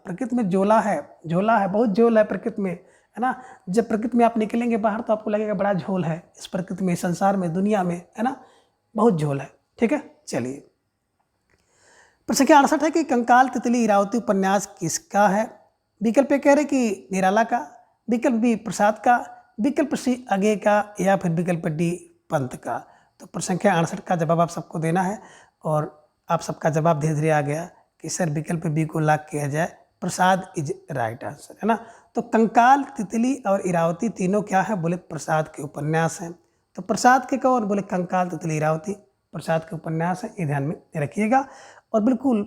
S1: प्रकृति में जोला है, बहुत झोल है प्रकृति में, है ना। जब प्रकृति में आप निकलेंगे बाहर तो आपको लगेगा बड़ा झोल है इस प्रकृति में, संसार में, दुनिया में, है ना, बहुत झोल है, ठीक है। चलिए प्रश्न संख्या 68 है कि कंकाल तितली इरावती उपन्यास किसका है। विकल्प ए कह रहे कि निराला का, विकल्प बी प्रसाद का, विकल्प सी अगे का, या फिर विकल्प डी पंत का। तो प्रश्न संख्या 68 का जवाब आप सबको देना है। और आप सबका जवाब धीरे धीरे आ गया कि सर विकल्प बी को लॉक किया जाए, प्रसाद इज राइट आंसर, है ना। तो कंकाल तितली और इरावती तीनों क्या है, बोले प्रसाद के उपन्यास हैं। तो प्रसाद के कौन, बोले कंकाल तितली इरावती प्रसाद के उपन्यास है, ये ध्यान में रखिएगा। और बिल्कुल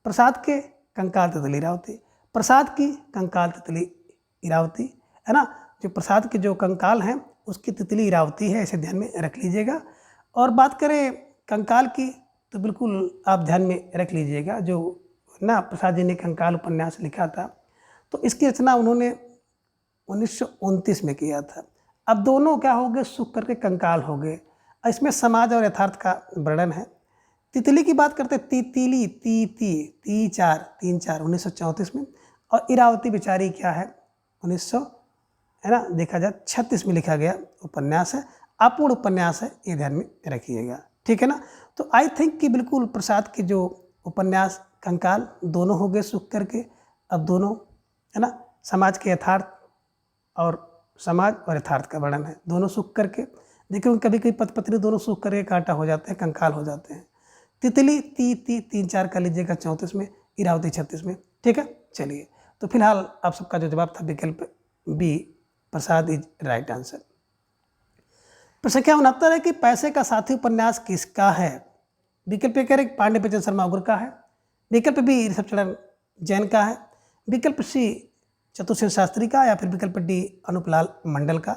S1: प्रसाद के कंकाल तितली इरावती, प्रसाद की कंकाल तितली इरावती, है ना, जो प्रसाद के जो कंकाल हैं उसकी तितली इरावती है, इसे ध्यान में रख लीजिएगा। और बात करें कंकाल की तो बिल्कुल आप ध्यान में रख लीजिएगा, जो ना प्रसाद जी ने कंकाल उपन्यास लिखा था तो इसकी रचना उन्होंने 1929 में किया था। अब दोनों क्या हो गए, सुख करके कंकाल हो गए। इसमें समाज और यथार्थ का वर्णन है। तितली की बात करते तितली ती चार 1934 में, और इरावती बेचारी क्या है 1900, है ना, देखा जाए 36 में लिखा गया उपन्यास है, अपूर्ण उपन्यास है, ये ध्यान में रखिएगा, ठीक है ना। तो आई थिंक कि बिल्कुल प्रसाद के जो उपन्यास कंकाल दोनों हो गए सुख करके। अब दोनों, है ना, समाज के यथार्थ और समाज और यथार्थ का वर्णन है, दोनों सुख करके। देखिए कभी कभी पति पत्नी दोनों सुख करके कांटा हो जाते हैं, कंकाल हो जाते हैं। तितली 3-4 का लीजिएगा 34 में, इरावती 36 में, ठीक है। चलिए तो फिलहाल आप सबका जो जवाब था विकल्प B Prasad is right answer. प्रश्न संख्या 69 है कि पैसे का साथी उपन्यास किसका है। विकल्प ए कह रहे पांडे बच्चन शर्मा उग्र का है, विकल्प बी ऋषभचंद्र जैन का है, विकल्प सी चतुर्सेन शास्त्री का, या फिर विकल्प डी अनूपलाल मंडल का।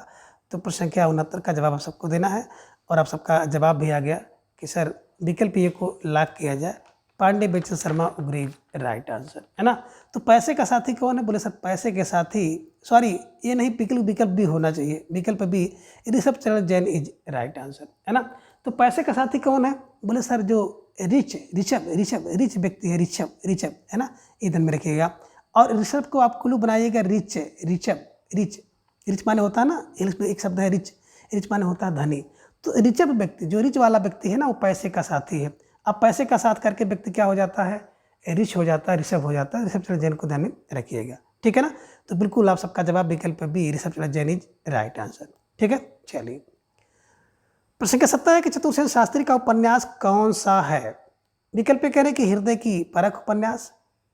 S1: तो प्रश्न संख्या 69 का जवाब आप सबको देना है। और आप सबका जवाब भी आ गया कि सर विकल्प ए को लॉक किया जाए, पांडे, बेचन, शर्मा, उग्रीव, राइट आंसर है ना। तो पैसे का साथी कौन है? बोले सर पैसे के साथी, सॉरी ये नहीं, विकल्प भी होना चाहिए, विकल्प भी, ऋषभ चरण जैन इज राइट आंसर है ना। तो पैसे का साथी कौन है? बोले सर जो रिच व्यक्ति है, ऋषभ है ना, ये ध्यान में रखिएगा। और ऋषभ को आप क्लू बनाइएगा, रिच माने होता है ना, एक शब्द है रिच माने होता है धनी। तो ऋषभ व्यक्ति, जो रिच वाला व्यक्ति है ना, वो पैसे का साथी है। अब पैसे का साथ करके व्यक्ति क्या हो जाता है? रिच हो जाता है, ऋषभ हो जाता है। ऋषभ चरण जैन को ध्यान में रखिएगा, ठीक है ना। तो बिल्कुल आप सबका जवाब विकल्प बी, ऋषभ चरण जैन इज राइट आंसर, ठीक है। चलिए प्रश्न का 70 है कि चतुर्सेन शास्त्री का उपन्यास कौन सा है? विकल्प कह रहे कि हृदय की परख उपन्यास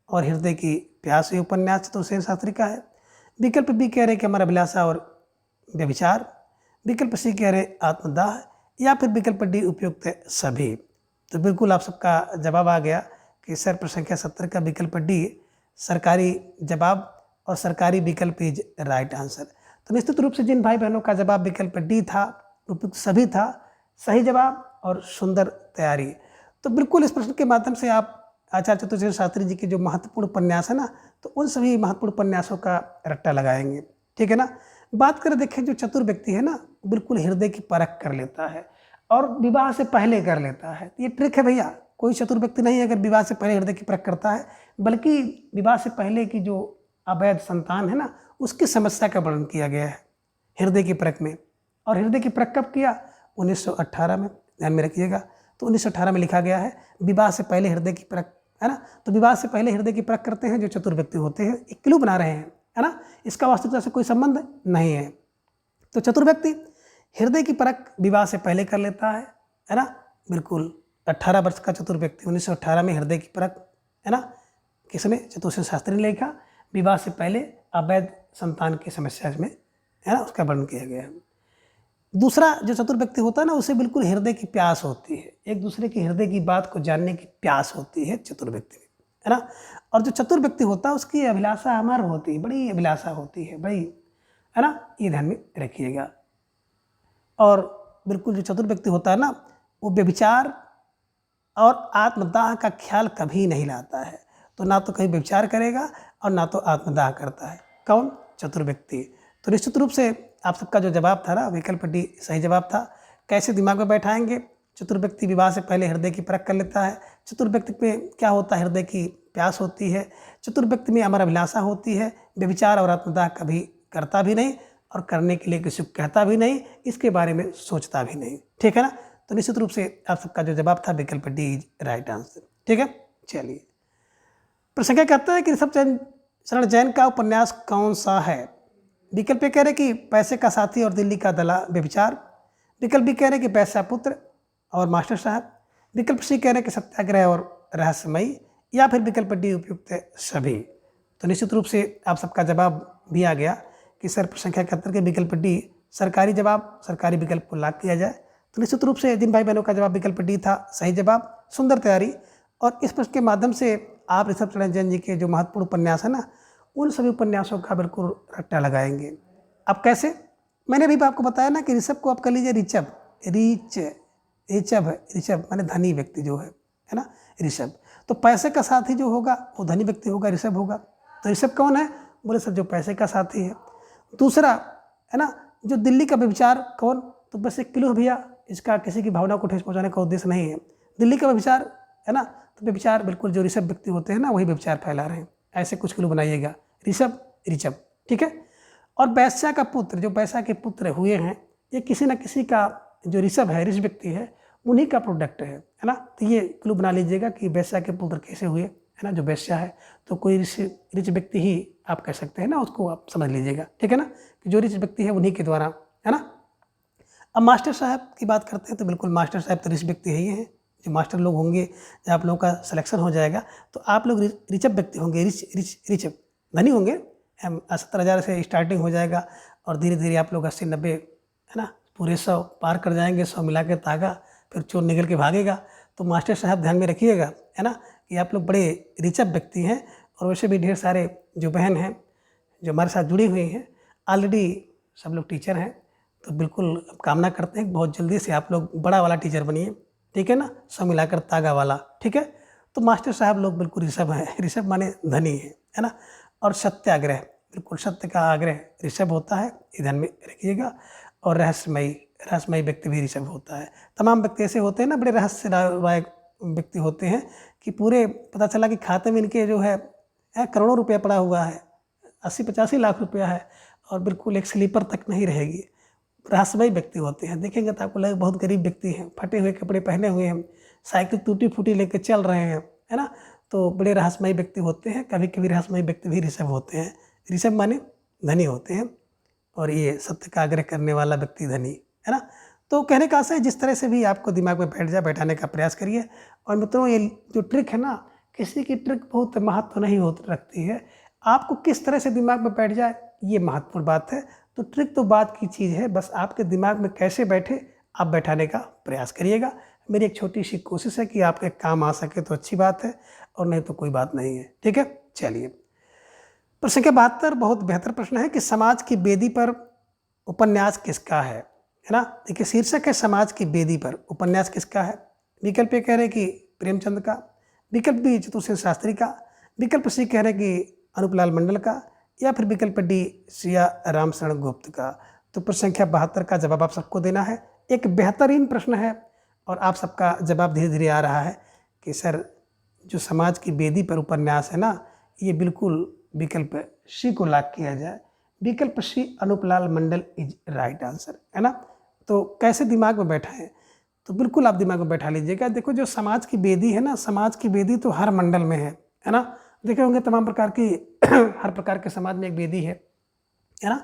S1: और हृदय की प्यास ये उपन्यास चतुर्सेन शास्त्री का है। विकल्प बी कह रहे कि अमर अभिलाषा और व्यभिचार। विकल्प सी कह रहे आत्मदाह, या फिर विकल्प डी उपयुक्त है सभी। तो बिल्कुल आप सबका जवाब आ गया कि सर प्रश्न संख्या 70 का विकल्प डी सरकारी जवाब और सरकारी विकल्प इज राइट आंसर। तो निश्चित रूप से जिन भाई बहनों का जवाब विकल्प डी था, उपयुक्त सभी था, सही जवाब और सुंदर तैयारी, तो बिल्कुल इस प्रश्न के माध्यम से आप आचार्य चतुर्सेन शास्त्री जी के जो महत्वपूर्ण उपन्यास है ना, तो उन सभी महत्वपूर्ण उपन्यासों का रट्टा लगाएंगे, ठीक है ना। बात करें, देखें जो चतुर व्यक्ति है ना, बिल्कुल हृदय की परख कर लेता है और विवाह से पहले कर लेता है। ये ट्रिक है भैया, कोई चतुर व्यक्ति नहीं है अगर विवाह से पहले हृदय की परख करता है, बल्कि विवाह से पहले की जो अवैध संतान है ना, उसकी समस्या का वर्णन किया गया है हृदय की परख में। और हृदय की परख कब किया? 1918 में, ध्यान में रखिएगा। तो 1918 में लिखा गया है विवाह से पहले हृदय की परख, है ना। तो विवाह से पहले हृदय की परख करते हैं जो चतुर व्यक्ति होते हैं। एक क्लू बना रहे हैं, है ना, इसका वास्तविकता से कोई संबंध नहीं है। तो चतुर व्यक्ति हृदय की परख विवाह से पहले कर लेता है ना। बिल्कुल 18 वर्ष का चतुर व्यक्ति 1918 में हृदय की परख, है ना, किसने? चतुर्सेन शास्त्री ने लिखा। विवाह से पहले अवैध संतान की समस्या में, है ना, उसका वर्णन किया गया है। दूसरा जो चतुर व्यक्ति होता है ना, उसे बिल्कुल हृदय की प्यास होती है, एक दूसरे के हृदय की बात को जानने की प्यास होती है चतुर व्यक्ति में, है ना। और जो चतुर व्यक्ति होता है उसकी अभिलाषा अमर होती है, बड़ी अभिलाषा होती है, बड़ी, है ना, ये ध्यान में रखिएगा। और बिल्कुल जो चतुर व्यक्ति होता है ना, वो व्यभिचार और आत्मदाह का ख्याल कभी नहीं लाता है। तो ना तो कभी व्यभिचार करेगा और ना तो आत्मदाह करता है। कौन? चतुर व्यक्ति। तो निश्चित रूप से आप सबका जो जवाब था ना, विकल्प डी सही जवाब था। कैसे दिमाग में बैठाएंगे? चतुर व्यक्ति विवाह से पहले हृदय की परख कर लेता है। चतुर व्यक्ति में क्या होता है? हृदय की प्यास होती है। चतुर व्यक्ति में अमर अभिलाषा होती है। व्यभिचार और आत्मदाह कभी करता भी नहीं और करने के लिए किसी को कहता भी नहीं, इसके बारे में सोचता भी नहीं, ठीक है ना। तो निश्चित रूप से आप सबका जो जवाब था विकल्प डी इज राइट आंसर, ठीक है। चलिए प्रश्न क्या कहता है कि ऋषभ चरण जैन का उपन्यास कौन सा है? विकल्प कह रहे कि पैसे का साथी और दिल्ली का दला व्यभिचार। विकल्प बी कह रहे कि वैश्यापुत्र और मास्टर साहब। विकल्प सी कह रहे कि सत्याग्रह और रहस्यमयी, या फिर विकल्प डी उपयुक्त है सभी। तो निश्चित रूप से आप सबका जवाब भी आ गया कि सर प्रश्न संख्या 71 के विकल्प डी सरकारी जवाब, सरकारी विकल्प को लाग किया जाए। तो निश्चित रूप से जिन भाई बहनों का जवाब विकल्प डी था, सही जवाब, सुंदर तैयारी। और इस प्रश्न के माध्यम से आप ऋषभ चरण जैन जी के जो महत्वपूर्ण उपन्यास है ना, उन सभी उपन्यासों का बिल्कुल रट्टा लगाएंगे। अब कैसे? मैंने भी आपको बताया ना कि ऋषभ को आप कर लीजिए ऋषभ माने धनी व्यक्ति जो है ना, ऋषभ। तो पैसे का साथी जो होगा वो धनी व्यक्ति होगा, ऋषभ होगा। तो ऋषभ कौन है? बोले सर जो पैसे का साथी है। दूसरा है ना, जो दिल्ली का व्यभिचार कौन? तो बस एक क्लू भैया, इसका किसी की भावना को ठेस पहुंचाने का उद्देश्य नहीं है। दिल्ली का व्यभिचार है ना, तो व्यभिचार बिल्कुल जो ऋषभ व्यक्ति होते हैं ना, वही व्यभिचार फैला रहे हैं। ऐसे कुछ क्लू बनाइएगा, ऋषभ, ठीक है। और वैश्या का पुत्र, जो वैश्या के पुत्र हुए हैं, ये किसी न किसी का, जो ऋषभ है, ऋषभ व्यक्ति है, उन्हीं का प्रोडक्ट है ना। तो ये क्लू बना लीजिएगा कि वैश्या के पुत्र कैसे हुए, है ना। जो वैश्या है तो कोई रिच व्यक्ति ही आप कह सकते हैं ना, उसको आप समझ लीजिएगा, ठीक है ना, कि जो रिच व्यक्ति है उन्हीं के द्वारा, है ना। अब मास्टर साहब की बात करते हैं, तो बिल्कुल मास्टर साहब तो रिच व्यक्ति है ही हैं। जो मास्टर लोग होंगे, जब आप लोगों का सिलेक्शन हो जाएगा तो आप लोग रिचअप व्यक्ति होंगे, रिच धनी होंगे। 70,000 से स्टार्टिंग हो जाएगा और धीरे धीरे आप लोग 80-90, है ना, पूरे 100 पार कर जाएंगे। 100 मिला के तागा, फिर चोर निकल के भागेगा। तो मास्टर साहब ध्यान में रखिएगा, है ना, कि आप लोग बड़े रिचअप व्यक्ति हैं। और वैसे भी ढेर सारे जो बहन हैं जो हमारे साथ जुड़ी हुई हैं, ऑलरेडी सब लोग टीचर हैं। तो बिल्कुल कामना करते हैं कि बहुत जल्दी से आप लोग बड़ा वाला टीचर बनिए, ठीक है ना, 100 मिलाकर तागा वाला, ठीक है। तो मास्टर साहब लोग बिल्कुल ऋषभ हैं। ऋषभ माने धनी है ना। और सत्याग्रह, बिल्कुल सत्य का आग्रह ऋषभ होता है, ये ध्यान में रखिएगा। और रहस्यमयी व्यक्ति भी ऋषभ होता है। तमाम व्यक्ति ऐसे होते हैं ना, बड़े रहस्यमय व्यक्ति होते हैं कि पूरे पता चला कि खाते में इनके जो है करोड़ों रुपया पड़ा हुआ है, 80-85 लाख रुपया है, और बिल्कुल एक स्लीपर तक नहीं रहेगी। रहस्यमयी व्यक्ति होते हैं। देखेंगे तो आपको लगेगा बहुत गरीब व्यक्ति हैं, फटे हुए कपड़े पहने हुए हैं, साइकिल टूटी फूटी लेके चल रहे हैं, है ना। तो बड़े रहस्यमयी व्यक्ति होते हैं। कभी कभी रहस्यमयी व्यक्ति भी ऋषभ होते हैं। ऋषभ माने धनी होते हैं, और ये सत्य का आग्रह करने वाला व्यक्ति धनी, है ना। तो कहने का आशय है, जिस तरह से भी आपको दिमाग में बैठाने का प्रयास करिए। और मित्रों, ये जो ट्रिक है ना, किसी की ट्रिक बहुत महत्व नहीं रखती है, आपको किस तरह से दिमाग में बैठ जाए ये महत्वपूर्ण बात है। तो ट्रिक तो बात की चीज़ है, बस आपके दिमाग में कैसे बैठे आप बैठाने का प्रयास करिएगा। मेरी एक छोटी सी कोशिश है कि आपके काम आ सके तो अच्छी बात है, और नहीं तो कोई बात नहीं है। ठीक है, चलिए। प्रश्न संख्या 72 बहुत बेहतर प्रश्न है कि समाज की बेदी पर उपन्यास किसका है ना। देखिए, शीर्षक है समाज की बेदी पर, उपन्यास किसका है। विकल्प ए कह रहे कि प्रेमचंद का, विकल्प बी चतुर्सेन शास्त्री का, विकल्प सी कह रहे कि अनूपलाल मंडल का, या फिर विकल्प डी सिया राम शरण गुप्त का। तो प्रश्न संख्या 72 का जवाब आप सबको देना है। एक बेहतरीन प्रश्न है, और आप सबका जवाब धीरे धीरे आ रहा है कि सर जो समाज की बेदी पर उपन्यास है ना, ये बिल्कुल विकल्प सी को लॉक किया जाए। विकल्प सी अनूपलाल मंडल इज राइट आंसर, है ना। तो कैसे दिमाग में बैठा है, तो बिल्कुल आप दिमाग में बैठा लीजिएगा। देखो, जो समाज की बेदी है ना, समाज की बेदी तो हर मंडल में है ना। देखे होंगे तमाम प्रकार की हर प्रकार के समाज में एक बेदी है ना।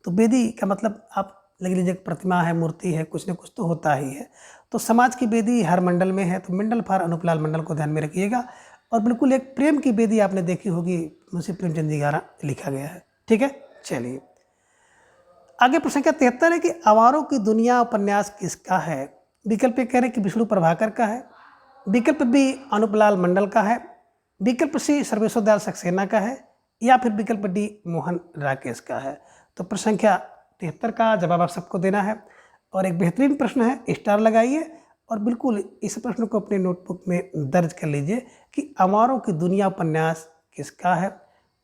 S1: तो बेदी का मतलब आप लग लीजिए प्रतिमा है, मूर्ति है, कुछ न कुछ तो होता ही है। तो समाज की बेदी हर मंडल में है, तो मंडल फॉर अनूपलाल मंडल को ध्यान में रखिएगा। और बिल्कुल एक प्रेम की बेदी आपने देखी होगी, मुंशी प्रेमचंद जी द्वारा लिखा गया है। ठीक है, चलिए आगे। प्रश्न संख्या 73 है कि आवारों की दुनिया उपन्यास किसका है। विकल्प ए कह रहे कि विष्णु प्रभाकर का है, विकल्प बी अनूपलाल मंडल का है, विकल्प सी सर्वेश्वर दयाल सक्सेना का है, या फिर विकल्प डी मोहन राकेश का है। तो प्रश्न संख्या 73 का जवाब आप सबको देना है, और एक बेहतरीन प्रश्न है, स्टार लगाइए और बिल्कुल इस प्रश्न को अपने नोटबुक में दर्ज कर लीजिए कि आवारों की दुनिया उपन्यास किसका है।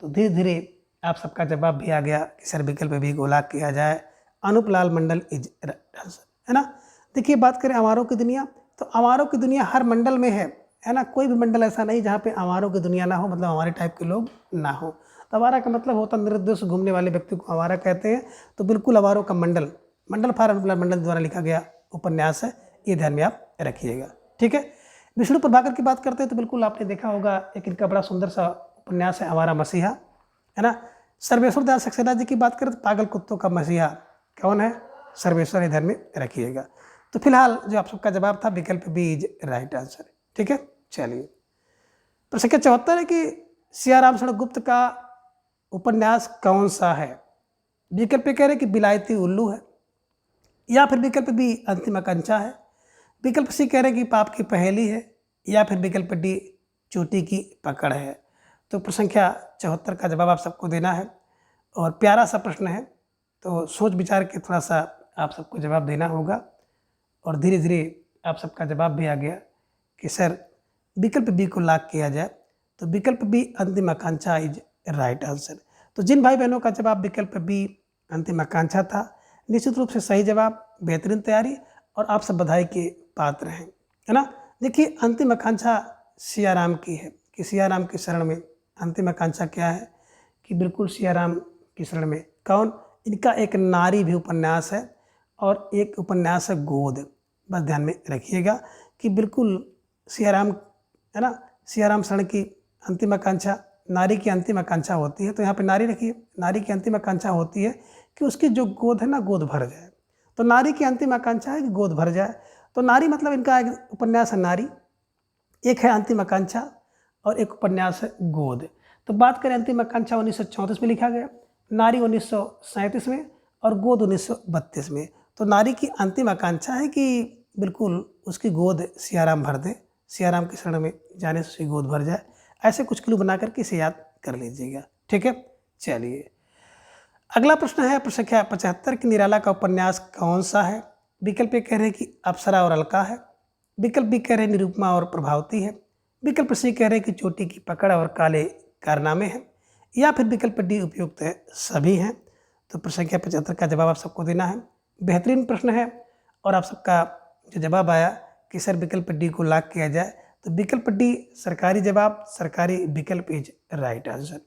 S1: तो धीरे धीरे आप सबका जवाब भी आ गया कि सर विकल्प भी को लॉक किया जाए, अनूपलाल मंडल इज आंसर, है ना। देखिए, बात करें आवारों की दुनिया, तो आवारों की दुनिया हर मंडल में है ना। कोई भी मंडल ऐसा नहीं जहाँ पे आवारों की दुनिया ना हो, मतलब हमारे टाइप के लोग ना हो। तो आवारा का मतलब होता है निरुद्देश्य घूमने वाले व्यक्ति को आवारा कहते हैं। तो बिल्कुल आवारों का मंडल फॉर अनूपलाल मंडल द्वारा लिखा गया उपन्यास है, ये ध्यान में आप रखिएगा। ठीक है, विष्णु प्रभाकर की बात करते हैं तो बिल्कुल आपने देखा होगा, एक इनका बड़ा सुंदर सा उपन्यास है आवारा मसीहा, है ना। सर्वेश्वर दयाल सक्सेना जी की बात करें तो पागल कुत्तों का मसीहा कौन है, सर्वेश्वर, ये ध्यान में रखिएगा। तो फिलहाल जो आप सबका जवाब था विकल्प बी इज राइट आंसर। ठीक है, चलिए। प्रश्न संख्या 74 है कि सिया राम शरण गुप्त का उपन्यास कौन सा है। विकल्प कह रहे कि बिलायती उल्लू है, या फिर विकल्प बी अंतिम आकांक्षा है, विकल्प सी कह रहे कि पाप की पहेली है, या फिर विकल्प डी चोटी की पकड़ है। तो प्रश्न संख्या 74 का जवाब आप सबको देना है, और प्यारा सा प्रश्न है, तो सोच विचार के थोड़ा सा आप सबको जवाब देना होगा। और धीरे धीरे आप सबका जवाब भी आ गया कि सर विकल्प बी को लॉक किया जाए। तो विकल्प बी अंतिम आकांक्षा इज राइट आंसर। तो जिन भाई बहनों का जवाब विकल्प बी अंतिम आकांक्षा था, निश्चित रूप से सही जवाब, बेहतरीन तैयारी, और आप सब बधाई के पात्र हैं, है ना। देखिए, अंतिम आकांक्षा सियाराम की है कि सियाराम की शरण में। अंतिम आकांक्षा क्या है कि बिल्कुल सियाराम की शरण में कौन, इनका एक नारी भी उपन्यास है, और एक उपन्यास है गोद। बस ध्यान में रखिएगा कि बिल्कुल सियाराम, है ना, सियाराम शरण की अंतिम आकांक्षा नारी की अंतिम आकांक्षा होती है। तो यहाँ पे नारी रखिए, नारी की अंतिम आकांक्षा होती है कि उसकी जो गोद है ना, गोद भर जाए। तो नारी की अंतिम आकांक्षा है कि गोद भर जाए। तो नारी मतलब इनका एक उपन्यास है नारी, एक है अंतिम आकांक्षा, और एक उपन्यास है गोद। तो बात करें अंतिम आकांक्षा 1934 में लिखा गया, नारी 1937 में, और गोद 1932 में। तो नारी की अंतिम आकांक्षा है कि बिल्कुल उसकी गोद सियाराम भर दें, सियाराम की शरण में जाने से उसकी गोद भर जाए। ऐसे कुछ क्लू बना करके इसे याद कर लीजिएगा। ठीक है, चलिए अगला प्रश्न है प्रश्न संख्या 75 की निराला का उपन्यास कौन सा है। विकल्प ए कह रहे हैं कि अप्सरा और अलका है, विकल्प बी कह रहे हैं निरुपमा और प्रभावती है, विकल्प सी कह रहे हैं कि चोटी की पकड़ और काले कारनामे हैं, या फिर विकल्प डी उपयुक्त है सभी हैं। तो प्रश्न संख्या 75 का जवाब आप सबको देना है। बेहतरीन प्रश्न है और आप सबका जो जवाब आया कि सर विकल्प डी को लॉक किया जाए, तो विकल्प डी सरकारी जवाब, सरकारी विकल्प इज राइट आंसर,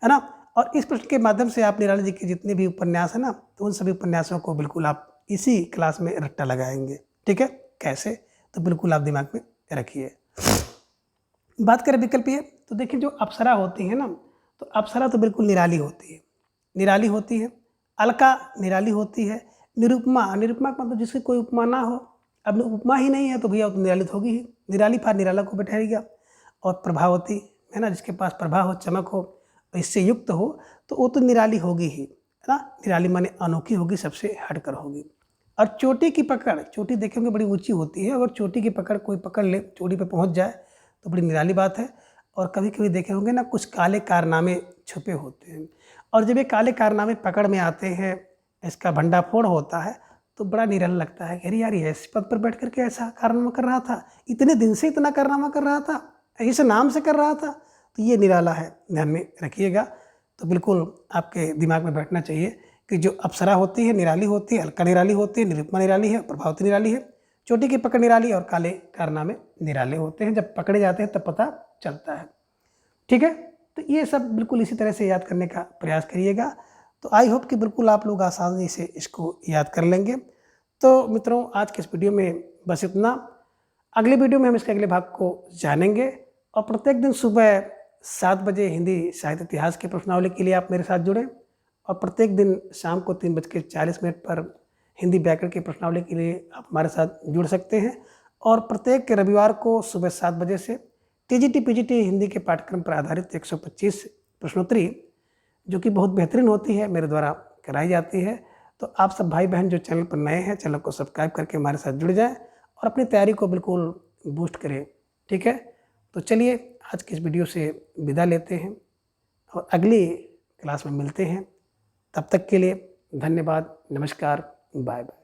S1: है ना। और इस प्रश्न के माध्यम से आप निराला जी के जितने भी उपन्यास है ना, तो उन सभी उपन्यासों को बिल्कुल आप इसी क्लास में रट्टा लगाएंगे। ठीक है, कैसे, तो बिल्कुल आप दिमाग में रखिए। बात करें विकल्प ये, तो देखिए जो अप्सरा होती है ना, तो अप्सरा तो बिल्कुल निराली होती है, निराली होती है। अलका निराली होती है। निरुपमा, निरुपमा का मतलब जिसकी कोई उपमा ना हो। अब उपमा ही नहीं है तो भैया वो तो निरालित होगी ही, निराली फार निराला को बैठाएगा। और प्रभावती है ना, जिसके पास प्रभा हो, चमक हो, इससे युक्त हो, तो वो तो निराली होगी ही, है ना। निराली माने अनोखी होगी, सबसे हटकर होगी। और चोटी की पकड़, चोटी देखेंगे बड़ी ऊंची होती है, अगर चोटी की पकड़ कोई पकड़ ले, चोटी पे पहुंच जाए तो बड़ी निराली बात है। और कभी कभी देखे होंगे ना, कुछ काले कारनामे छुपे होते हैं, और जब ये काले कारनामे पकड़ में आते हैं, इसका भंडाफोड़ होता है, तो बड़ा निराला लगता है कि अरे यार ये इस पद पर बैठ करके ऐसा कारनामा कर रहा था, इतने दिन से इतना कारनामा कर रहा था, इस नाम से कर रहा था, तो ये निराला है, ध्यान में रखिएगा। तो बिल्कुल आपके दिमाग में बैठना चाहिए कि जो अप्सरा होती है निराली होती है, अलका निराली होती है, निरुपमा निराली है, प्रभावती निराली है, चोटी की पकड़ निराली और काले कारनामे निराले होते हैं। जब पकड़े जाते हैं तब पता चलता है। ठीक है, तो ये सब बिल्कुल इसी तरह से याद करने का प्रयास करिएगा। तो आई होप कि बिल्कुल आप लोग आसानी से इसको याद कर लेंगे। तो मित्रों, आज के इस वीडियो में बस इतना। अगले वीडियो में हम इसके अगले भाग को जानेंगे, और प्रत्येक दिन सुबह 7 बजे हिंदी साहित्य इतिहास के प्रश्नावली के लिए आप मेरे साथ जुड़ें, और प्रत्येक दिन शाम को 3:40 पर हिंदी व्याकरण के प्रश्नावली के लिए आप हमारे साथ जुड़ सकते हैं। और प्रत्येक रविवार को सुबह 7 बजे से टीजीटी पीजीटी हिंदी के पाठ्यक्रम पर आधारित 125 प्रश्नोत्तरी, जो कि बहुत बेहतरीन होती है, मेरे द्वारा कराई जाती है। तो आप सब भाई बहन जो चैनल पर नए हैं, चैनल को सब्सक्राइब करके हमारे साथ जुड़ जाएं और अपनी तैयारी को बिल्कुल बूस्ट करें। ठीक है, तो चलिए आज की इस वीडियो से विदा लेते हैं और अगली क्लास में मिलते हैं। तब तक के लिए धन्यवाद, नमस्कार, बाय बाय।